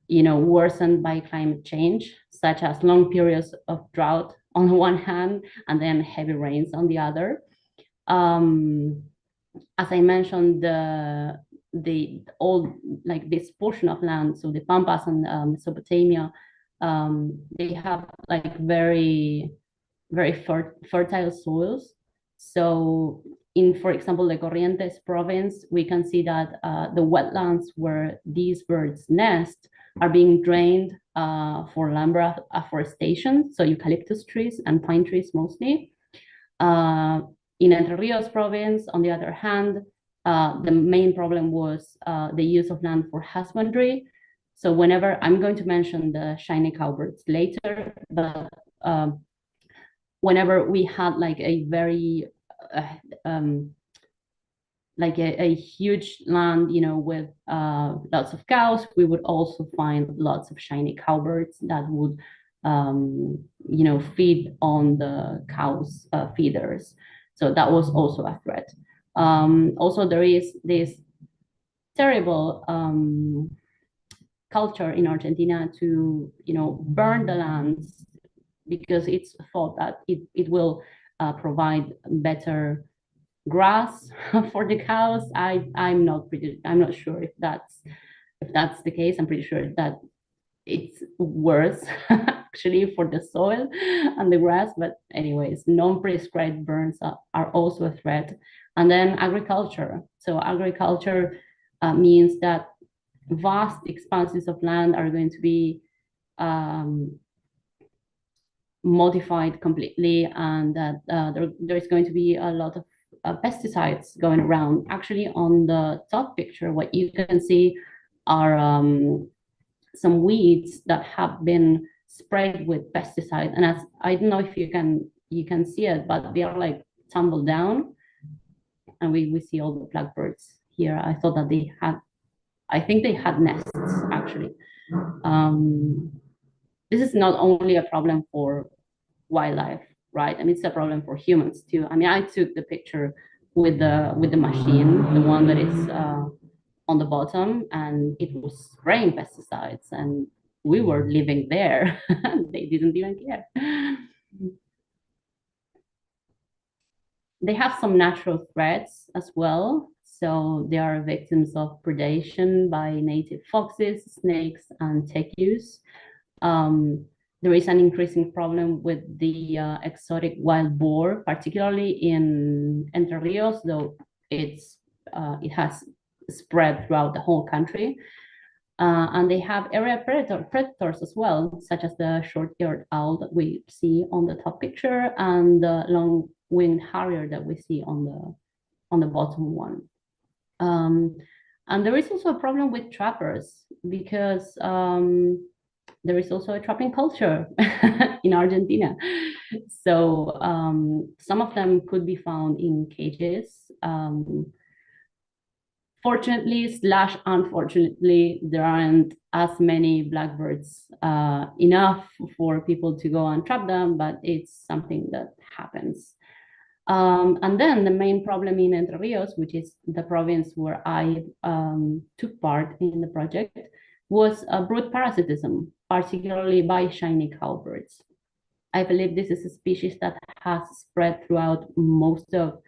you know, worsened by climate change, such as long periods of drought on the one hand, and then heavy rains on the other. As I mentioned, like this portion of land, so the Pampas and Mesopotamia, they have like very fertile soils. So in, for example, the Corrientes province, we can see that the wetlands where these birds nest are being drained for lumber afforestation, so eucalyptus trees and pine trees mostly. In Entre Rios province, on the other hand, the main problem was the use of land for husbandry. So whenever I'm going to mention the shiny cowbirds later, but whenever we had like a very like a huge land, you know, with lots of cows, we would also find lots of shiny cowbirds that would, you know, feed on the cows' feeders. So that was also a threat. Also, there is this terrible culture in Argentina to, you know, burn the lands because it's thought that it will provide better grass for the cows. I'm not sure if that's the case. I'm pretty sure that it's worse actually for the soil and the grass. But anyways, non-prescribed burns are also a threat. And then agriculture. So agriculture means that vast expanses of land are going to be modified completely, and that there's going to be a lot of pesticides going around. Actually, on the top picture, what you can see are some weeds that have been sprayed with pesticide. And as I don't know if you can see it, but they are like tumbled down, and we see all the blackbirds here. I thought that I think they had nests actually. This is not only a problem for wildlife, right? I mean, it's a problem for humans too. I mean, I took the picture with the machine, the one that is on the bottom, and it was spraying pesticides, and we were living there. They didn't even care. They have some natural threats as well. So they are victims of predation by native foxes, snakes, and tegus. There is an increasing problem with the exotic wild boar, particularly in Entre Rios, though it has spread throughout the whole country. And they have area predators as well, such as the short-eared owl that we see on the top picture, and the long-winged harrier that we see on the bottom one. And there is also a problem with trappers, because there is also a trapping culture in Argentina. So some of them could be found in cages. Fortunately / unfortunately, there aren't as many blackbirds enough for people to go and trap them, but it's something that happens. And then the main problem in Entre Rios, which is the province where I took part in the project, was brood parasitism, particularly by shiny cowbirds. I believe this is a species that has spread throughout most of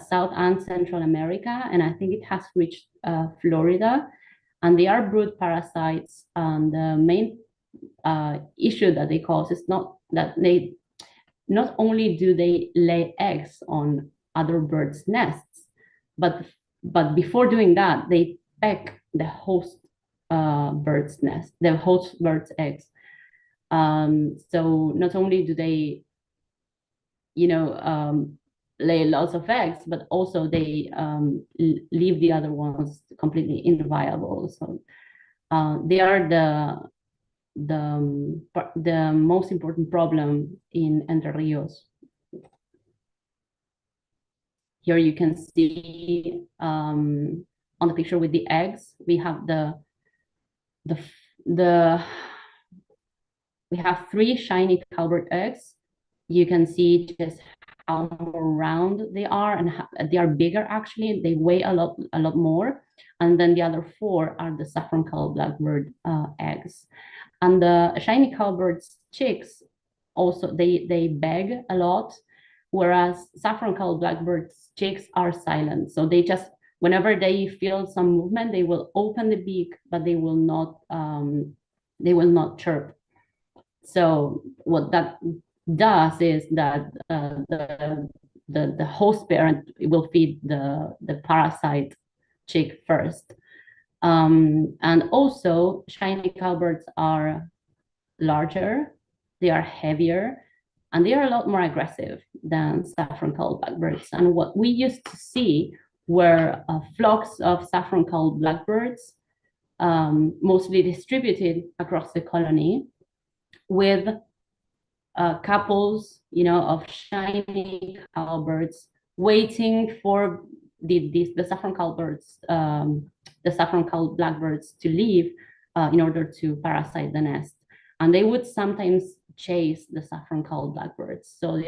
South and Central America, and I think it has reached Florida, and they are brood parasites. And the main issue that they cause is not only do they lay eggs on other birds' nests, but before doing that, they peck the host bird's nest, the host bird's eggs. So not only do they, you know, lay lots of eggs, but also they leave the other ones completely inviable. So they are the most important problem in Entre Rios. Here you can see on the picture with the eggs, we have we have 3 shiny cowbird eggs. You can see just how more round they are, and they are bigger actually. They weigh a lot more. And then the other 4 are the saffron-colored blackbird eggs. And the shiny cowbird's chicks also, they beg a lot, whereas saffron-colored blackbird's chicks are silent. So they just, whenever they feel some movement, they will open the beak, but they will not chirp. So what that does is that the host parent will feed the parasite chick first. And also, shiny cowbirds are larger, they are heavier, and they are a lot more aggressive than saffron-colored blackbirds. And what we used to see were flocks of saffron-colored blackbirds mostly distributed across the colony, with couples, of shiny cowbirds waiting for the saffron cowbirds, the saffron cow blackbirds to leave in order to parasite the nest. And they would sometimes chase the saffron cow blackbirds. So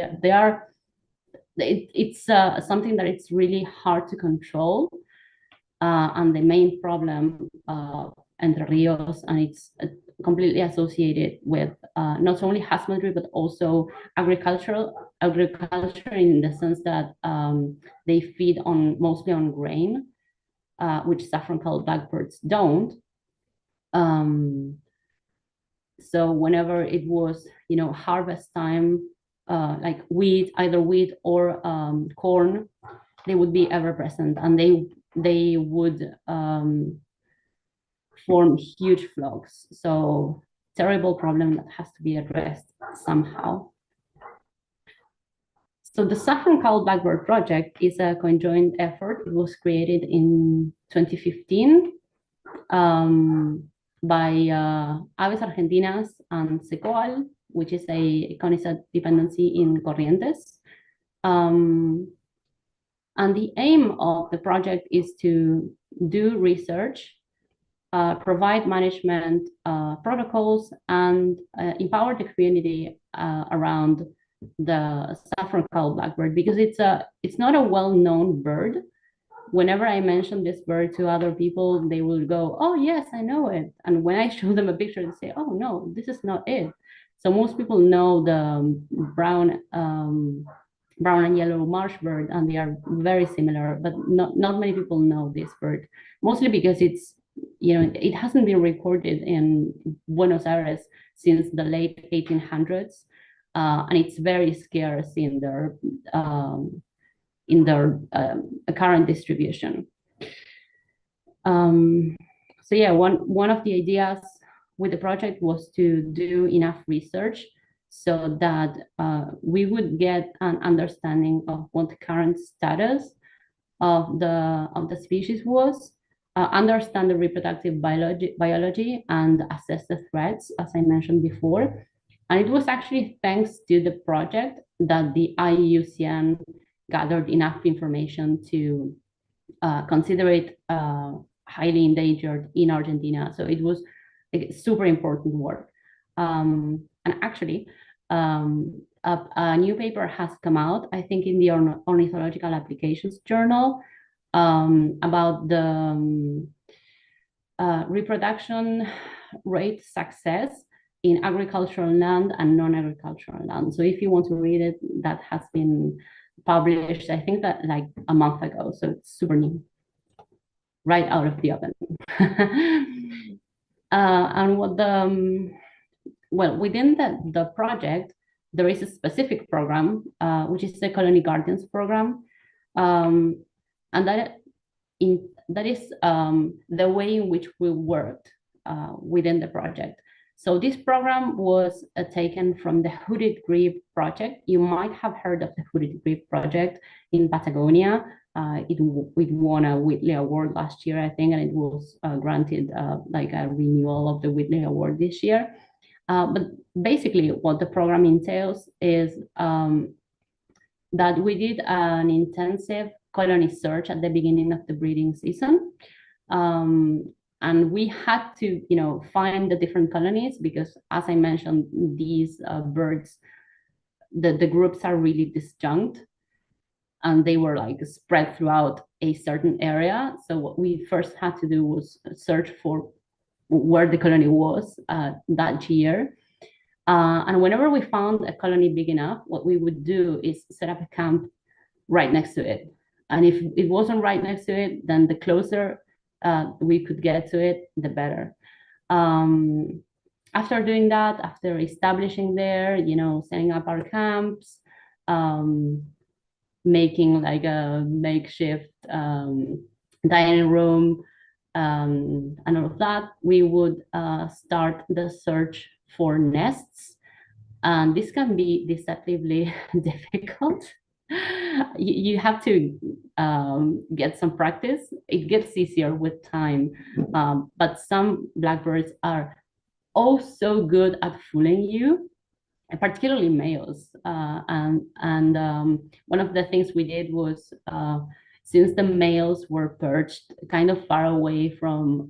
it's something that it's really hard to control. And the main problem Entre Rios, and it's completely associated with not only husbandry, but also agriculture in the sense that they feed mostly on grain, which saffron cow blackbirds don't. So whenever it was, harvest time, like either wheat or corn, they would be ever present, and they would form huge flocks. So terrible problem that has to be addressed somehow. So the Saffron Cow Blackbird Project is a conjoined effort. It was created in 2015 by Aves Argentinas and Secoal, which is a CONICET dependency in Corrientes. And the aim of the project is to do research, provide management protocols, and empower the community around the saffron cow blackbird, because it's not a well-known bird. Whenever I mention this bird to other people, they will go, "Oh yes, I know it." And when I show them a picture, they say, "Oh no, this is not it." So most people know the brown and yellow marsh bird, and they are very similar, but not many people know this bird, mostly because it's, it hasn't been recorded in Buenos Aires since the late 1800s, and it's very scarce in their current distribution. So yeah, one of the ideas with the project was to do enough research so that we would get an understanding of what the current status of the species was, understand the reproductive biology, and assess the threats, as I mentioned before. And it was actually thanks to the project that the IUCN gathered enough information to consider it highly endangered in Argentina. So it was super important work. And actually, a new paper has come out, I think, in the Ornithological Applications Journal about the reproduction rate success in agricultural land and non-agricultural land. So if you want to read it, that has been published, I think that like a month ago. So it's super new, right out of the oven. And what within the project, there is a specific program, which is the Colony Guardians program. And that is the way in which we worked within the project. So this program was taken from the Hooded Grebe project. You might have heard of the Hooded Grebe project in Patagonia. It won a Whitley Award last year, I think, and it was granted like a renewal of the Whitley Award this year. But basically what the program entails is that we did an intensive colony search at the beginning of the breeding season. And we had to, find the different colonies because, as I mentioned, these birds, the groups are really disjunct, and they were like spread throughout a certain area. So what we first had to do was search for where the colony was that year. And whenever we found a colony big enough, what we would do is set up a camp right next to it. And if it wasn't right next to it, then the closer we could get to it, the better. After doing that, after establishing there, setting up our camps, making like a makeshift dining room, and all of that, we would start the search for nests. And this can be deceptively difficult you have to get some practice. It gets easier with time, but some blackbirds are also good at fooling you, particularly males. One of the things we did was, since the males were perched kind of far away from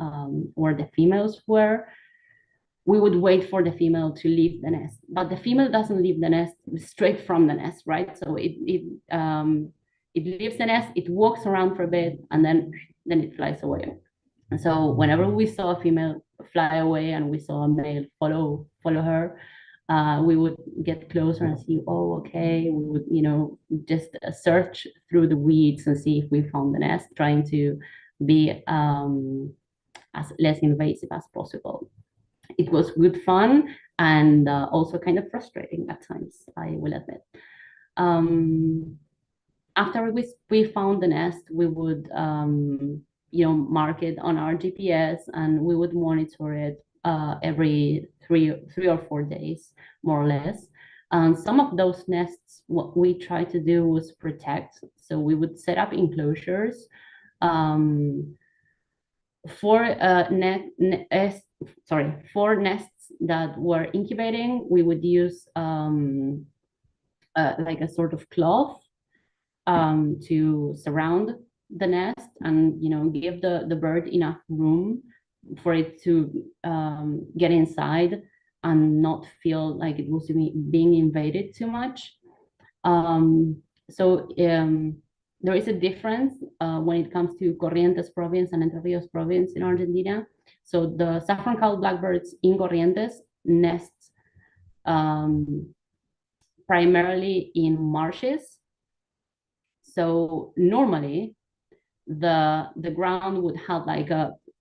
where the females were, we would wait for the female to leave the nest. But the female doesn't leave the nest straight from the nest, right? So it leaves the nest, it walks around for a bit, and then it flies away. And so whenever we saw a female fly away and we saw a male follow her, we would get closer and see, oh, okay. We would, just search through the weeds and see if we found the nest, trying to be as less invasive as possible. It was good fun and also kind of frustrating at times, I will admit. After we found the nest, we would mark it on our GPS, and we would monitor it every three or 4 days, more or less. And some of those nests, what we tried to do was protect. So we would set up enclosures for nests that were incubating. We would use like a sort of cloth to surround the nest and give the bird enough room for it to get inside and not feel like it was being invaded too much. There is a difference when it comes to Corrientes province and Entre Rios province in Argentina. So the saffron-cowled blackbirds in Corrientes nest primarily in marshes. So normally the ground would have like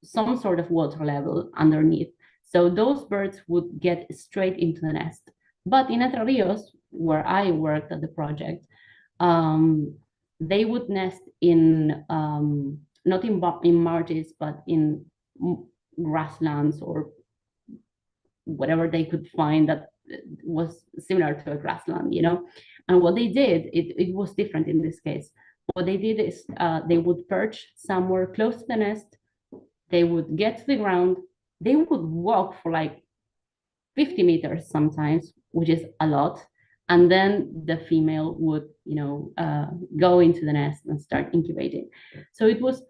some sort of water level underneath. So those birds would get straight into the nest. But in Entre Rios, where I worked at the project, they would nest in not in marshes, but in grasslands or whatever they could find that was similar to a grassland, And what they did, it was different in this case. What they did is they would perch somewhere close to the nest. They would get to the ground. They would walk for like 50 meters sometimes, which is a lot. And then the female would, go into the nest and start incubating. So it was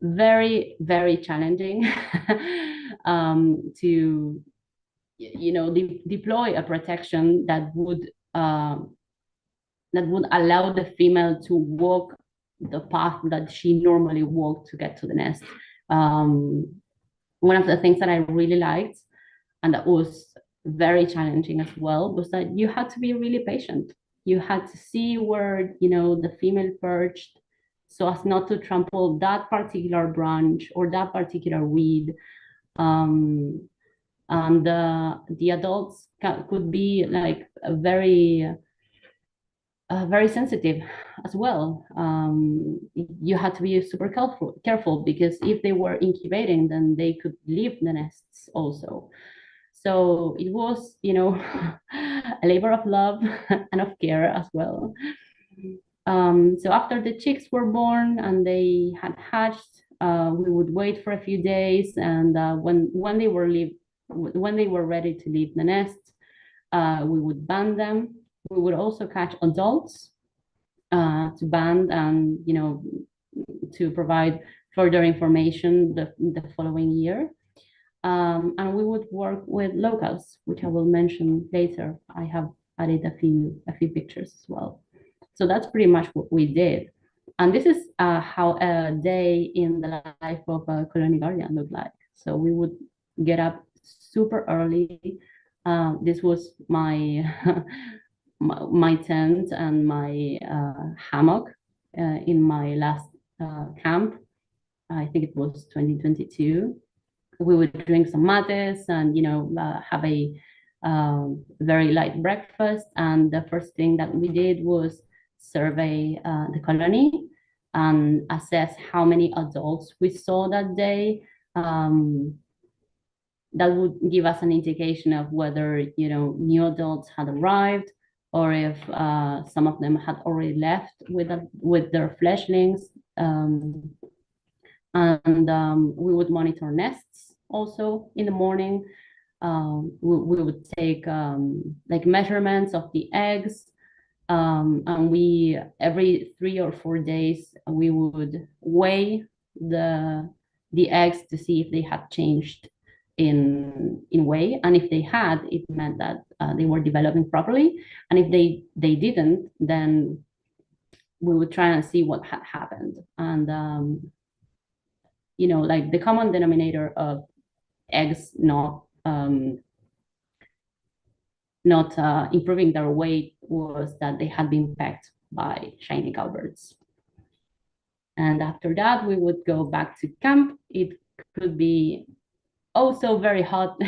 very, very challenging to, deploy a protection that would allow the female to walk the path that she normally walked to get to the nest. One of the things that I really liked, and that was very challenging as well, was that you had to be really patient. You had to see where, the female perched so as not to trample that particular branch or that particular weed. And the adults could be like very sensitive as well. You had to be super careful because if they were incubating, then they could leave the nests also. So it was, a labor of love and of care as well. So after the chicks were born and they had hatched, we would wait for a few days, and when they were ready to leave the nest, we would band them. We would also catch adults to band and to provide further information the following year. And we would work with locals, which I will mention later. I have added a few pictures as well. So that's pretty much what we did. And this is how a day in the life of a colony guardian looked like. So we would get up super early. This was my my tent and my hammock in my last camp. I think it was 2022. We would drink some mates and have a very light breakfast. And the first thing that we did was survey the colony and assess how many adults we saw that day. That would give us an indication of whether new adults had arrived or if some of them had already left with their fledglings. We would monitor nests also in the morning. We would take like measurements of the eggs, and we every 3 or 4 days we would weigh the eggs to see if they had changed in weight, and if they had, it meant that they were developing properly, and if they didn't, then we would try and see what had happened. And you know, like the common denominator of eggs not improving their weight was that they had been pecked by shiny cowbirds. And after that, we would go back to camp. It could be also very hot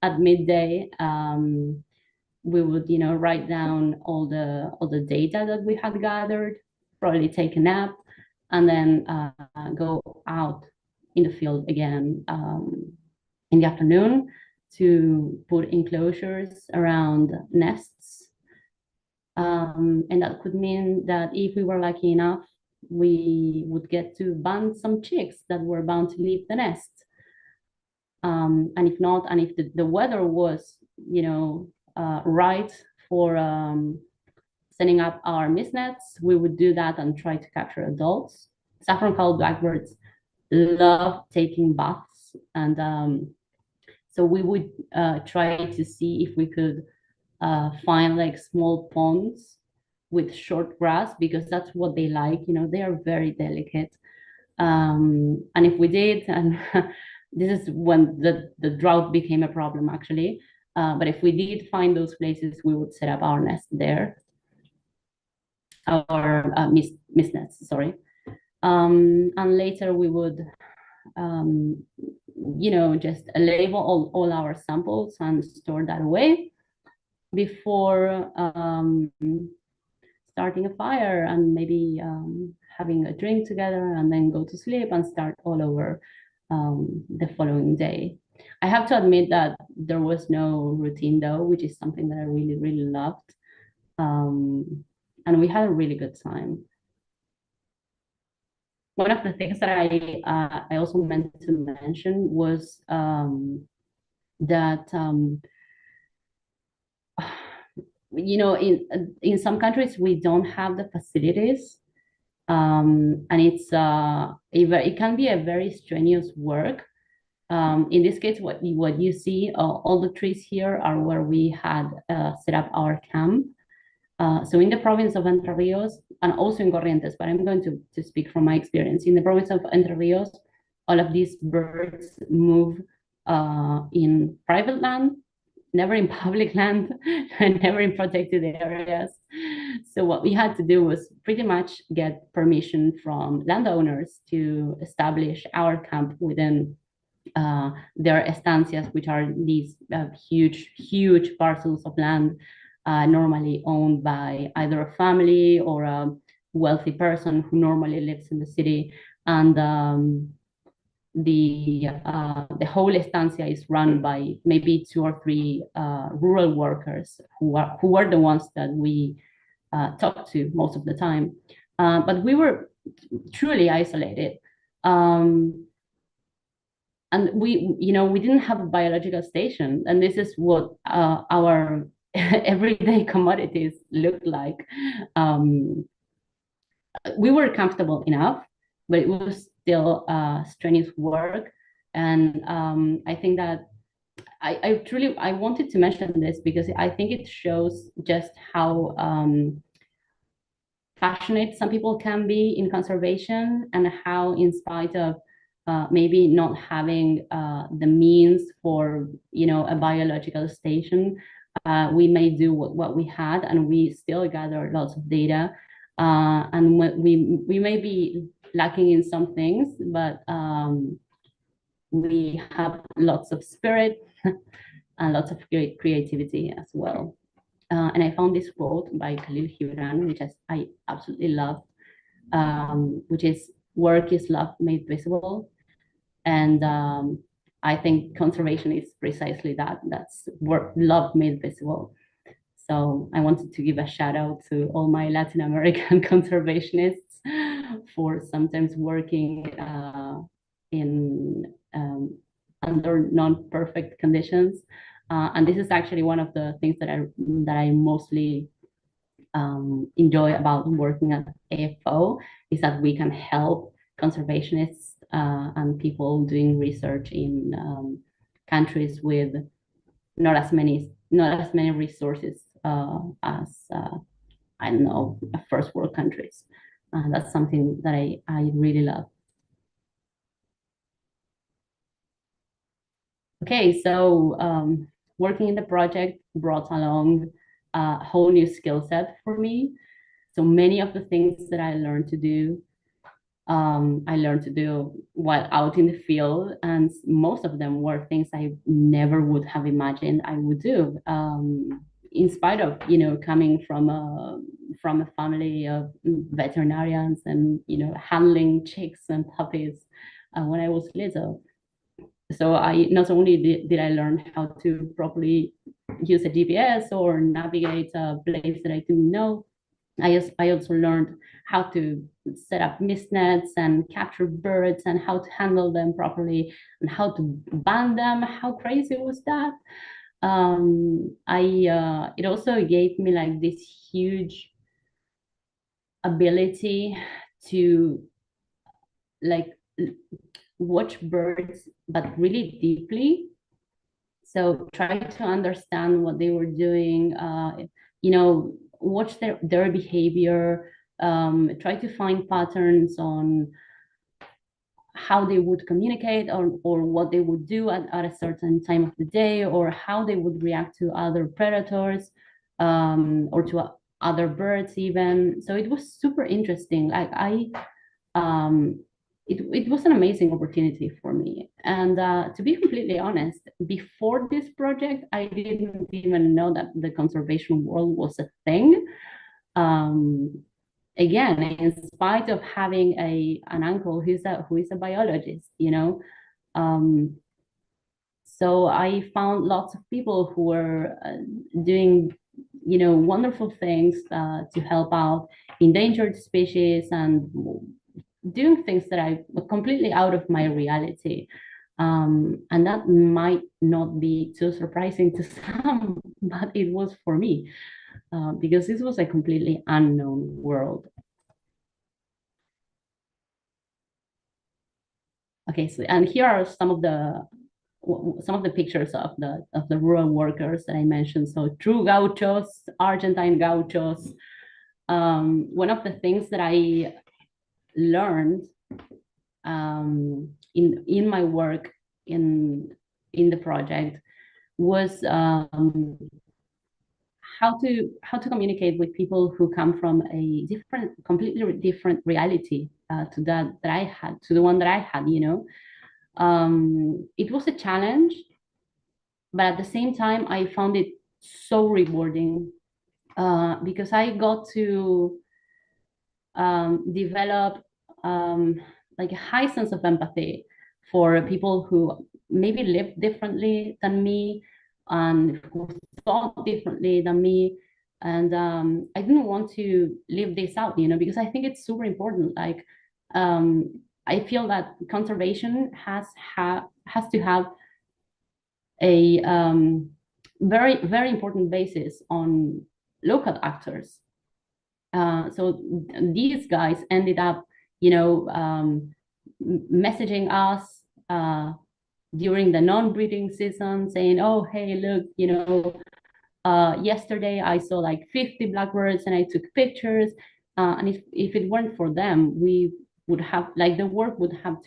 at midday. We would, you know, write down all the data that we had gathered, probably take a nap, and then go out in the field again in the afternoon to put enclosures around nests. And that could mean that if we were lucky enough, we would get to band some chicks that were bound to leave the nest. And if not, and if the weather was, you know, right for setting up our mist nets, we would do that and try to capture adults. Saffron-colored blackbirds love taking baths, and so we would try to see if we could find like small ponds with short grass, because that's what they like. You know, they are very delicate. And if we did, and this is when the drought became a problem actually, but if we did find those places, we would set up our nest there, our mist nets, sorry. And later we would, you know, just label all our samples and store that away before starting a fire and maybe having a drink together, and then go to sleep and start all over the following day. I have to admit that there was no routine though, which is something that I really, really loved. And we had a really good time. One of the things that I also meant to mention was that you know, in some countries we don't have the facilities, and it's it can be a very strenuous work. In this case, what you see, all the trees here are where we had set up our camp. So in the province of Entre Rios, and also in Corrientes, but I'm going to speak from my experience. In the province of Entre Rios, all of these birds move in private land, never in public land, and never in protected areas. So what we had to do was pretty much get permission from landowners to establish our camp within their estancias, which are these huge parcels of land, normally owned by either a family or a wealthy person who normally lives in the city. And the whole estancia is run by maybe 2 or 3 rural workers who were the ones that we talked to most of the time. But we were truly isolated. And we, you know, we didn't have a biological station, and this is what our everyday commodities looked like. We were comfortable enough, but it was still strenuous work. And I think that I truly wanted to mention this because I think it shows just how passionate some people can be in conservation, and how, in spite of maybe not having the means for, you know, a biological station, we may do what we had, and we still gather lots of data. And we may be lacking in some things, but we have lots of spirit and lots of great creativity as well. And I found this quote by Khalil Gibran, which I absolutely love, which is, "Work is love made visible." And I think conservation is precisely that. That's work, love made visible. So I wanted to give a shout out to all my Latin American conservationists for sometimes working in under non-perfect conditions. And this is actually one of the things that I mostly enjoy about working at AFO, is that we can help conservationists and people doing research in countries with not as many resources as I don't know, first world countries. That's something that I really love. Okay, so working in the project brought along a whole new skill set for me. So many of the things that I learned to do while out in the field, and most of them were things I never would have imagined I would do. In spite of coming from a family of veterinarians and handling chicks and puppies when I was little. So I not only did I learn how to properly use a GPS or navigate a place that I didn't know, I also learned how to set up mist nets and capture birds and how to handle them properly and how to ban them. How crazy was that? It also gave me like this huge ability to like watch birds, but really deeply. So try to understand what they were doing, watch their behavior, try to find patterns on how they would communicate or what they would do at a certain time of the day, or how they would react to other predators or to other birds even. So it was super interesting. Like it was an amazing opportunity for me. And to be completely honest, before this project, I didn't even know that the conservation world was a thing. Again, in spite of having an uncle who is a biologist, so I found lots of people who were doing wonderful things to help out endangered species and doing things that I were completely out of my reality. And that might not be too surprising to some, but it was for me, because this was a completely unknown world. Okay, so and here are some of the pictures of the rural workers that I mentioned. So true gauchos, Argentine gauchos. One of the things that I learned in my work in the project was how to communicate with people who come from a completely different reality to the one that I had. It was a challenge, but at the same time, I found it so rewarding because I got to develop like a high sense of empathy for people who maybe lived differently than me and who thought differently than me. And I didn't want to leave this out, because I think it's super important. Like, I feel that conservation has to have a very, very important basis on local actors. So these guys ended up, messaging us during the non-breeding season, saying, "Oh, hey, look, yesterday I saw like 50 blackbirds and I took pictures." And if it weren't for them, we would have the work would have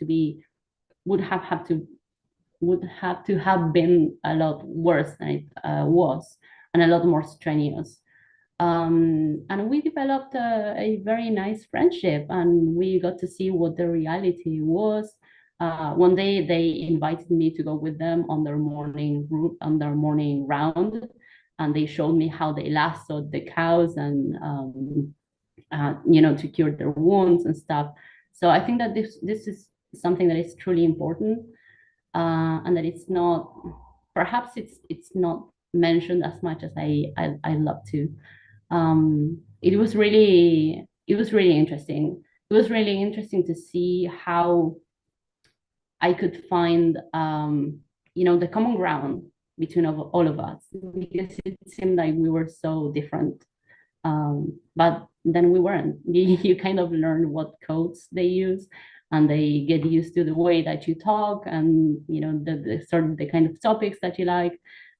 to have been a lot worse than it was, and a lot more strenuous. And we developed a very nice friendship, and we got to see what the reality was. One day they invited me to go with them on their morning round, and they showed me how they lassoed the cows and to cure their wounds and stuff. So I think that this is something that is truly important, and that it's not mentioned as much as I love to. It was really interesting. It was really interesting to see how I could find, the common ground between all of us, because it seemed like we were so different. But then we weren't. You kind of learn what codes they use, and they get used to the way that you talk, and the kind of topics that you like,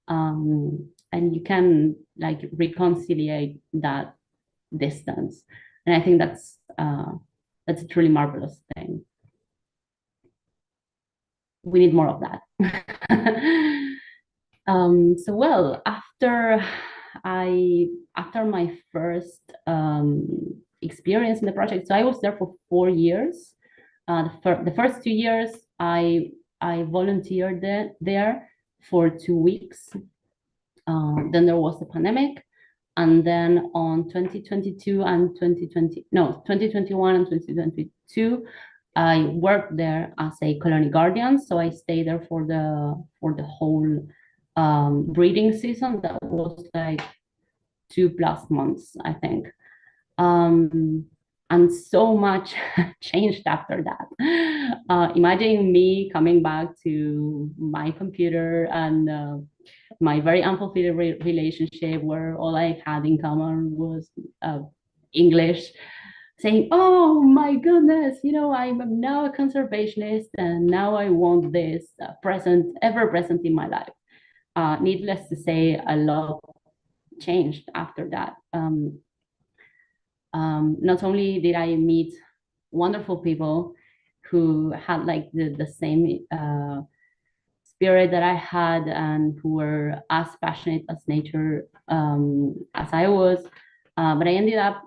and you can like reconciliate that distance. And I think that's a truly marvelous thing. We need more of that. So well, after my first experience in the project, so I was there for 4 years. The first 2 years, I volunteered there for 2 weeks. Then there was the pandemic, and then on 2021 and 2022, I worked there as a colony guardian. So I stayed there for the whole breeding season. That was like 2+ months, I think. And so much changed after that. Imagine me coming back to my computer and my very unfulfilled relationship, where all I had in common was English, saying, oh my goodness, I'm now a conservationist, and now I want this ever present in my life. Needless to say, a lot changed after that. Not only did I meet wonderful people who had like the same spirit that I had, and who were as passionate as nature as I was, but I ended up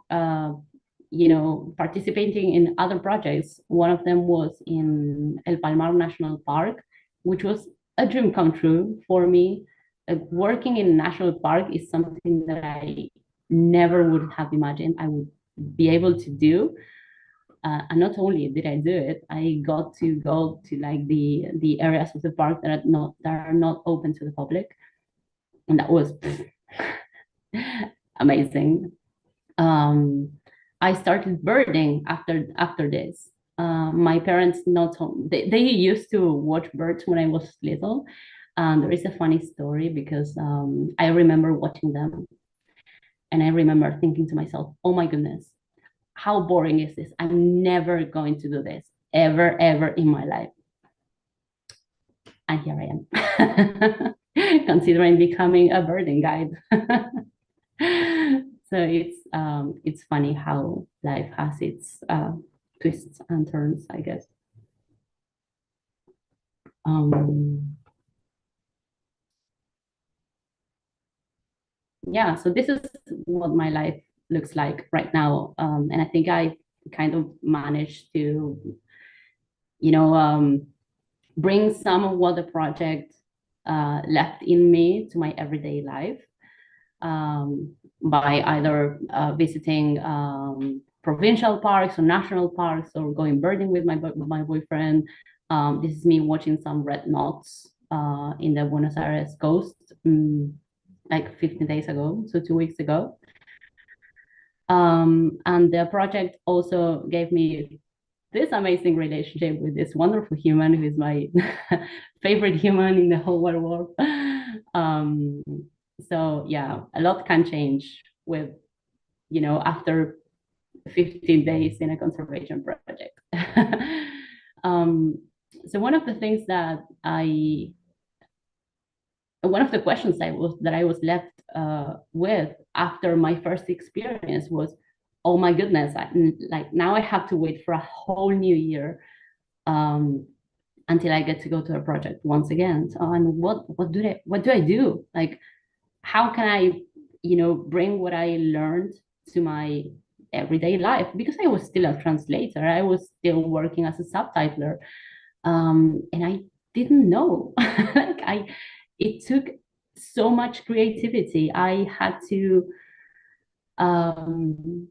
participating in other projects. One of them was in El Palmar National Park, which was a dream come true for me. Working in a national park is something that I never would have imagined I would be able to do. And not only did I do it, I got to go to like the areas of the park that are not open to the public, and that was amazing. I started birding after this. My parents they used to watch birds when I was little. There is a funny story, because I remember watching them, and I remember thinking to myself, oh my goodness, how boring is this? I'm never going to do this ever in my life. And here I am, considering becoming a birding guide. So it's funny how life has its twists and turns, I guess. Yeah, so this is what my life looks like right now, and I think I kind of managed to, bring some of what the project left in me to my everyday life, by either visiting provincial parks or national parks, or going birding with my boyfriend. This is me watching some red knots in the Buenos Aires coast, like 15 days ago, so 2 weeks ago. And the project also gave me this amazing relationship with this wonderful human who is my favorite human in the whole wide world. So yeah, a lot can change with, after 15 days in a conservation project. So one of the things that one of the questions that I was left with after my first experience was, oh my goodness, like now I have to wait for a whole new year until I get to go to a project once again. So, and what do I do? Like, how can I, bring what I learned to my everyday life? Because I was still a translator, I was still working as a subtitler, and I didn't know. Like it took so much creativity. I had to come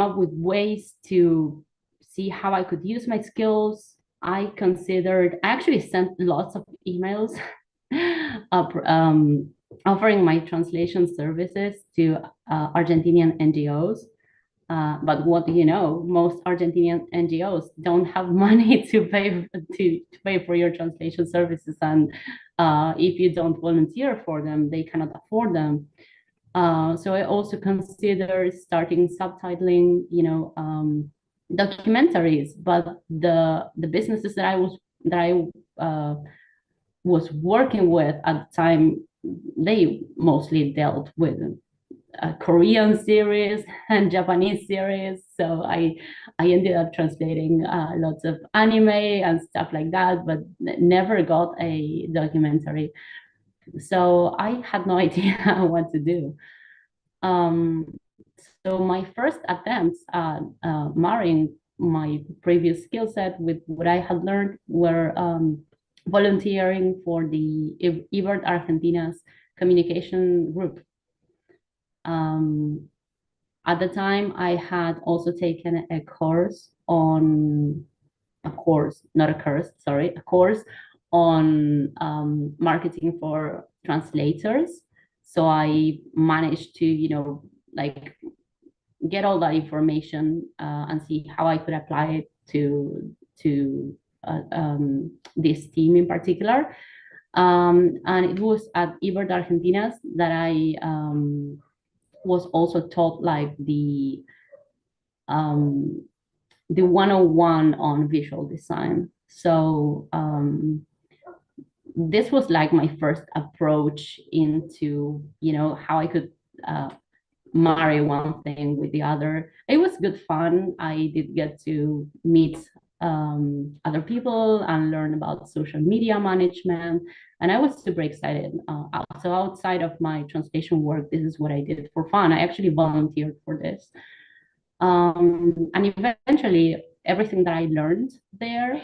up with ways to see how I could use my skills. I actually sent lots of emails offering my translation services to Argentinian NGOs. But what do you know? Most Argentinian NGOs don't have money to pay for your translation services, and if you don't volunteer for them, they cannot afford them. So I also consider starting subtitling, documentaries. But the businesses that I was working with at the time, they mostly dealt with Korean series and Japanese series. So I ended up translating lots of anime and stuff like that, but never got a documentary. So I had no idea what to do. So my first attempts at marrying my previous skill set with what I had learned were volunteering for the Ebert Argentina's communication group. At the time, I had also taken a course on marketing for translators. So I managed to, like get all that information and see how I could apply it to this team in particular. And it was at Ebert Argentinas that I was also taught like the 101 on visual design. So this was like my first approach into, how I could marry one thing with the other. It was good fun. I did get to meet other people and learn about social media management, and I was super excited. So outside of my translation work, this is what I did for fun. I actually volunteered for this. And eventually, everything that I learned there,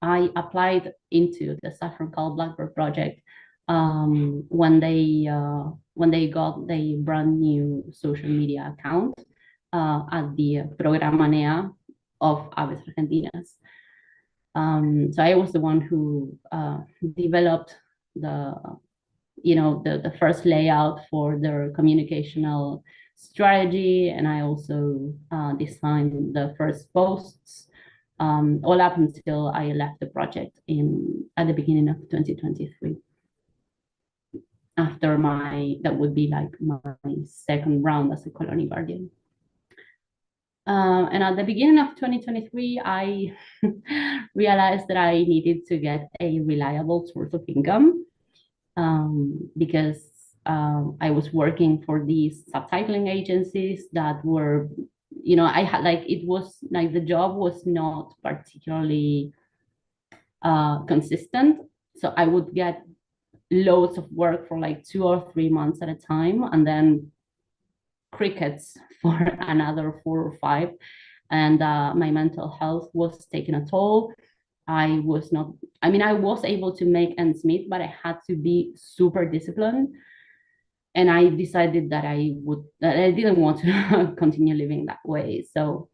I applied into the Saffron Call Blackbird project when they got the brand new social media account at the Programa NEA of Aves Argentinas. So I was the one who developed the first layout for their communicational strategy, and I also designed the first posts, all up until I left the project at the beginning of 2023. After that would be like my second round as a colony guardian. And at the beginning of 2023, I realized that I needed to get a reliable source of income because I was working for these subtitling agencies that were, I had it was like the job was not particularly consistent. So I would get loads of work for like 2 or 3 months at a time, and then crickets for another 4 or 5. And my mental health was taking a toll. I was able to make ends meet, but I had to be super disciplined. And I decided that I didn't want to continue living that way. So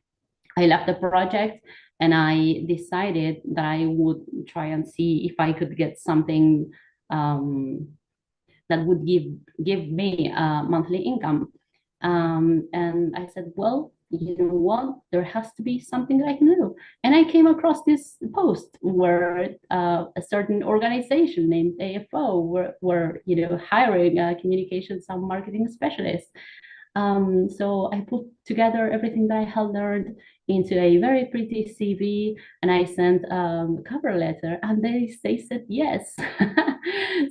I left the project, and I decided that I would try and see if I could get something that would give me a monthly income. And I said, well, you know what? There has to be something that I can do. And I came across this post where a certain organization named AFO were hiring a communications and marketing specialist. So I put together everything that I had learned into a very pretty CV, and I sent a cover letter, and they said yes.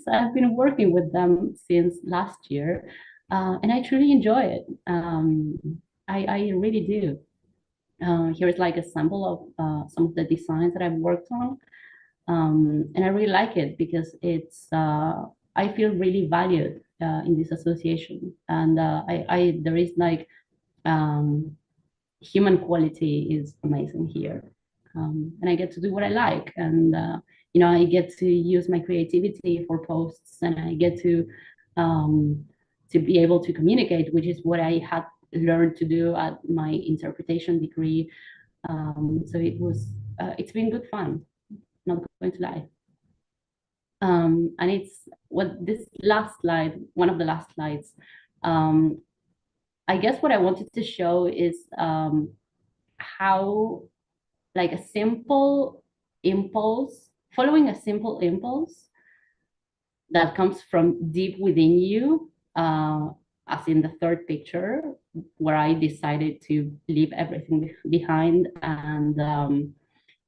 So I've been working with them since last year, and I truly enjoy it. I really do. Here's like a sample of some of the designs that I've worked on, and I really like it because it's I feel really valued in this association, and there is like human quality is amazing here, and I get to do what I like, and I get to use my creativity for posts, and I get to be able to communicate, which is what I had learned to do at my interpretation degree. So it's been good fun, not going to lie. And it's what this last slide, one of the last slides, I guess what I wanted to show is how like a simple impulse, following a simple impulse that comes from deep within you, as in the third picture, where I decided to leave everything behind and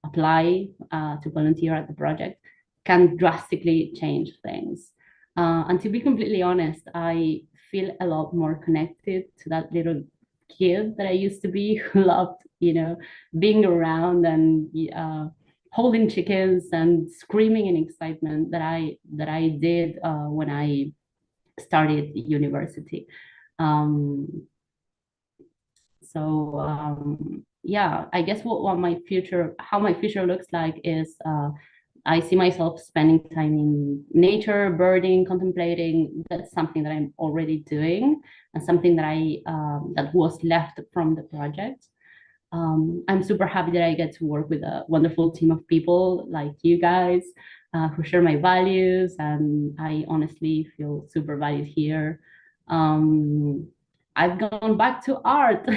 apply to volunteer at the project, can drastically change things. And to be completely honest, I feel a lot more connected to that little kid that I used to be, who loved, being around and holding chickens and screaming in excitement that I did when I started university. Yeah, I guess how my future looks like is I see myself spending time in nature, birding, contemplating. That's something that I'm already doing, and something that that was left from the project. I'm super happy that I get to work with a wonderful team of people like you guys, who share my values, and I honestly feel super valued here. I've gone back to art.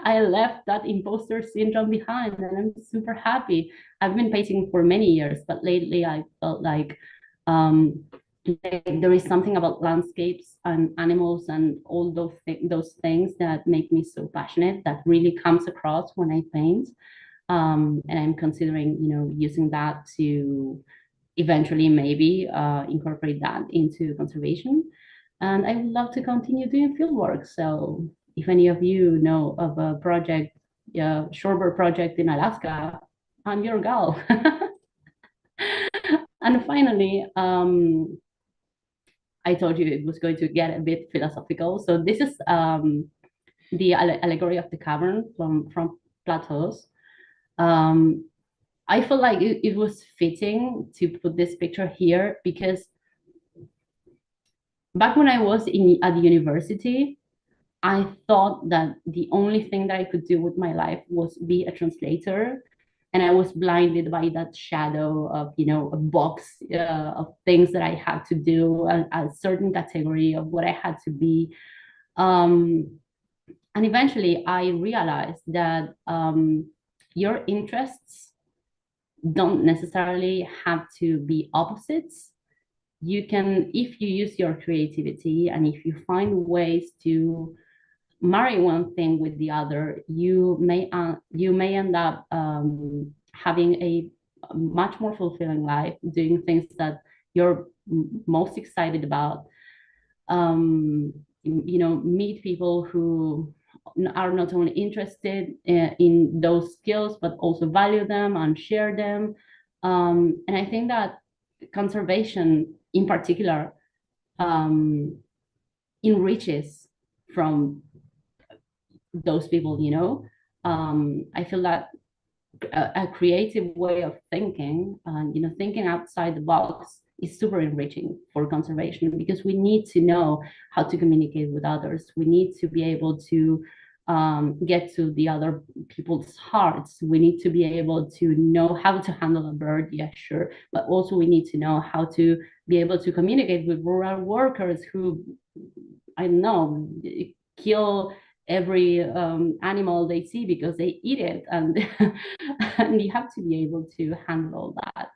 I left that imposter syndrome behind, and I'm super happy. I've been painting for many years, but lately I felt like there is something about landscapes and animals and all those things that make me so passionate, that really comes across when I paint. And I'm considering, using that to eventually maybe incorporate that into conservation. And I would love to continue doing field work. So if any of you know of a project, shorebird project in Alaska, I'm your gal. And finally, I told you it was going to get a bit philosophical. So this is the allegory of the cavern from Plato's. I feel like it was fitting to put this picture here because back when I was at the university, I thought that the only thing that I could do with my life was be a translator. And I was blinded by that shadow of, a box of things that I had to do, a certain category of what I had to be. And eventually I realized that your interests don't necessarily have to be opposites. You can, if you use your creativity and if you find ways to marry one thing with the other, you may end up having a much more fulfilling life, doing things that you're most excited about. Meet people who are not only interested in those skills but also value them and share them. And I think that conservation in particular enriches from those people. I feel that a creative way of thinking and thinking outside the box is super enriching for conservation, because we need to know how to communicate with others. We need to be able to get to the other people's hearts. We need to be able to know how to handle a bird, yeah, sure, but also we need to know how to be able to communicate with rural workers who, I don't know, kill every animal they see because they eat it, and and you have to be able to handle that.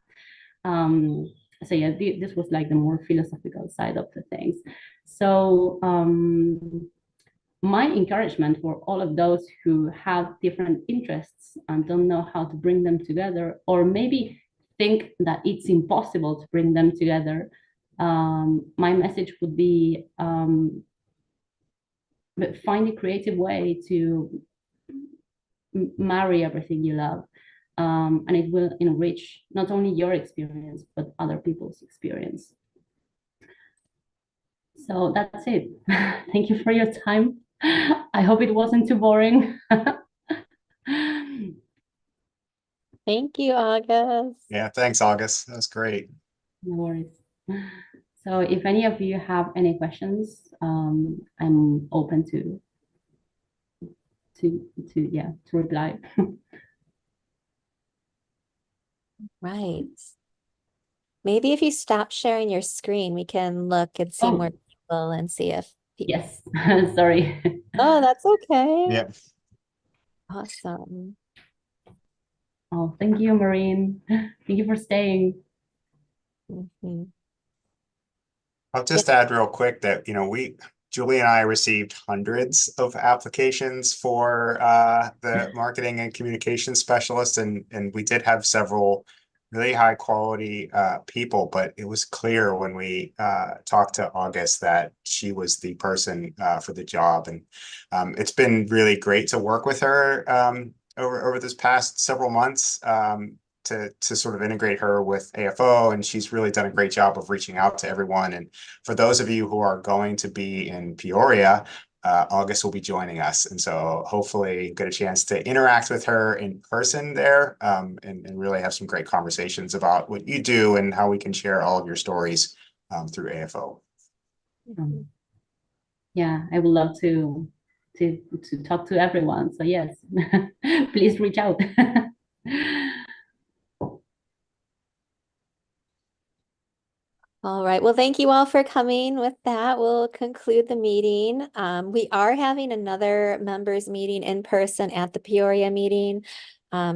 So yeah, this was like the more philosophical side of the things. So my encouragement for all of those who have different interests and don't know how to bring them together, or maybe think that it's impossible to bring them together, my message would be find a creative way to marry everything you love, and it will enrich not only your experience but other people's experience. So that's it. Thank you for your time. I hope it wasn't too boring. Thank you, August. Yeah, thanks, August. That was great. No worries. So if any of you have any questions, I'm open to reply. Right. Maybe if you stop sharing your screen, we can look and see more people and see if people. Yes, sorry. Oh, that's okay. Yeah. Awesome. Oh, thank you, Maureen. Thank you for staying. Mhm. I'll just add real quick that, Julie and I received hundreds of applications for the marketing and communication specialist, and we did have several really high quality people, but it was clear when we talked to August that she was the person for the job. And it's been really great to work with her over this past several months. To sort of integrate her with AFO, and she's really done a great job of reaching out to everyone. And for those of you who are going to be in Peoria, August will be joining us, and so hopefully get a chance to interact with her in person there, and really have some great conversations about what you do and how we can share all of your stories through AFO. Yeah, I would love to talk to everyone. So yes, please reach out. All right. Well, thank you all for coming. With that, we'll conclude the meeting. We are having another members meeting in person at the Peoria meeting.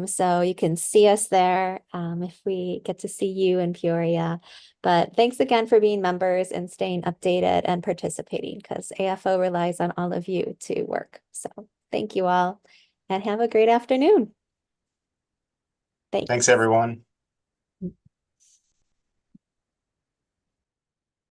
So you can see us there if we get to see you in Peoria. But thanks again for being members and staying updated and participating, because AFO relies on all of you to work. So thank you all and have a great afternoon. Thanks, everyone.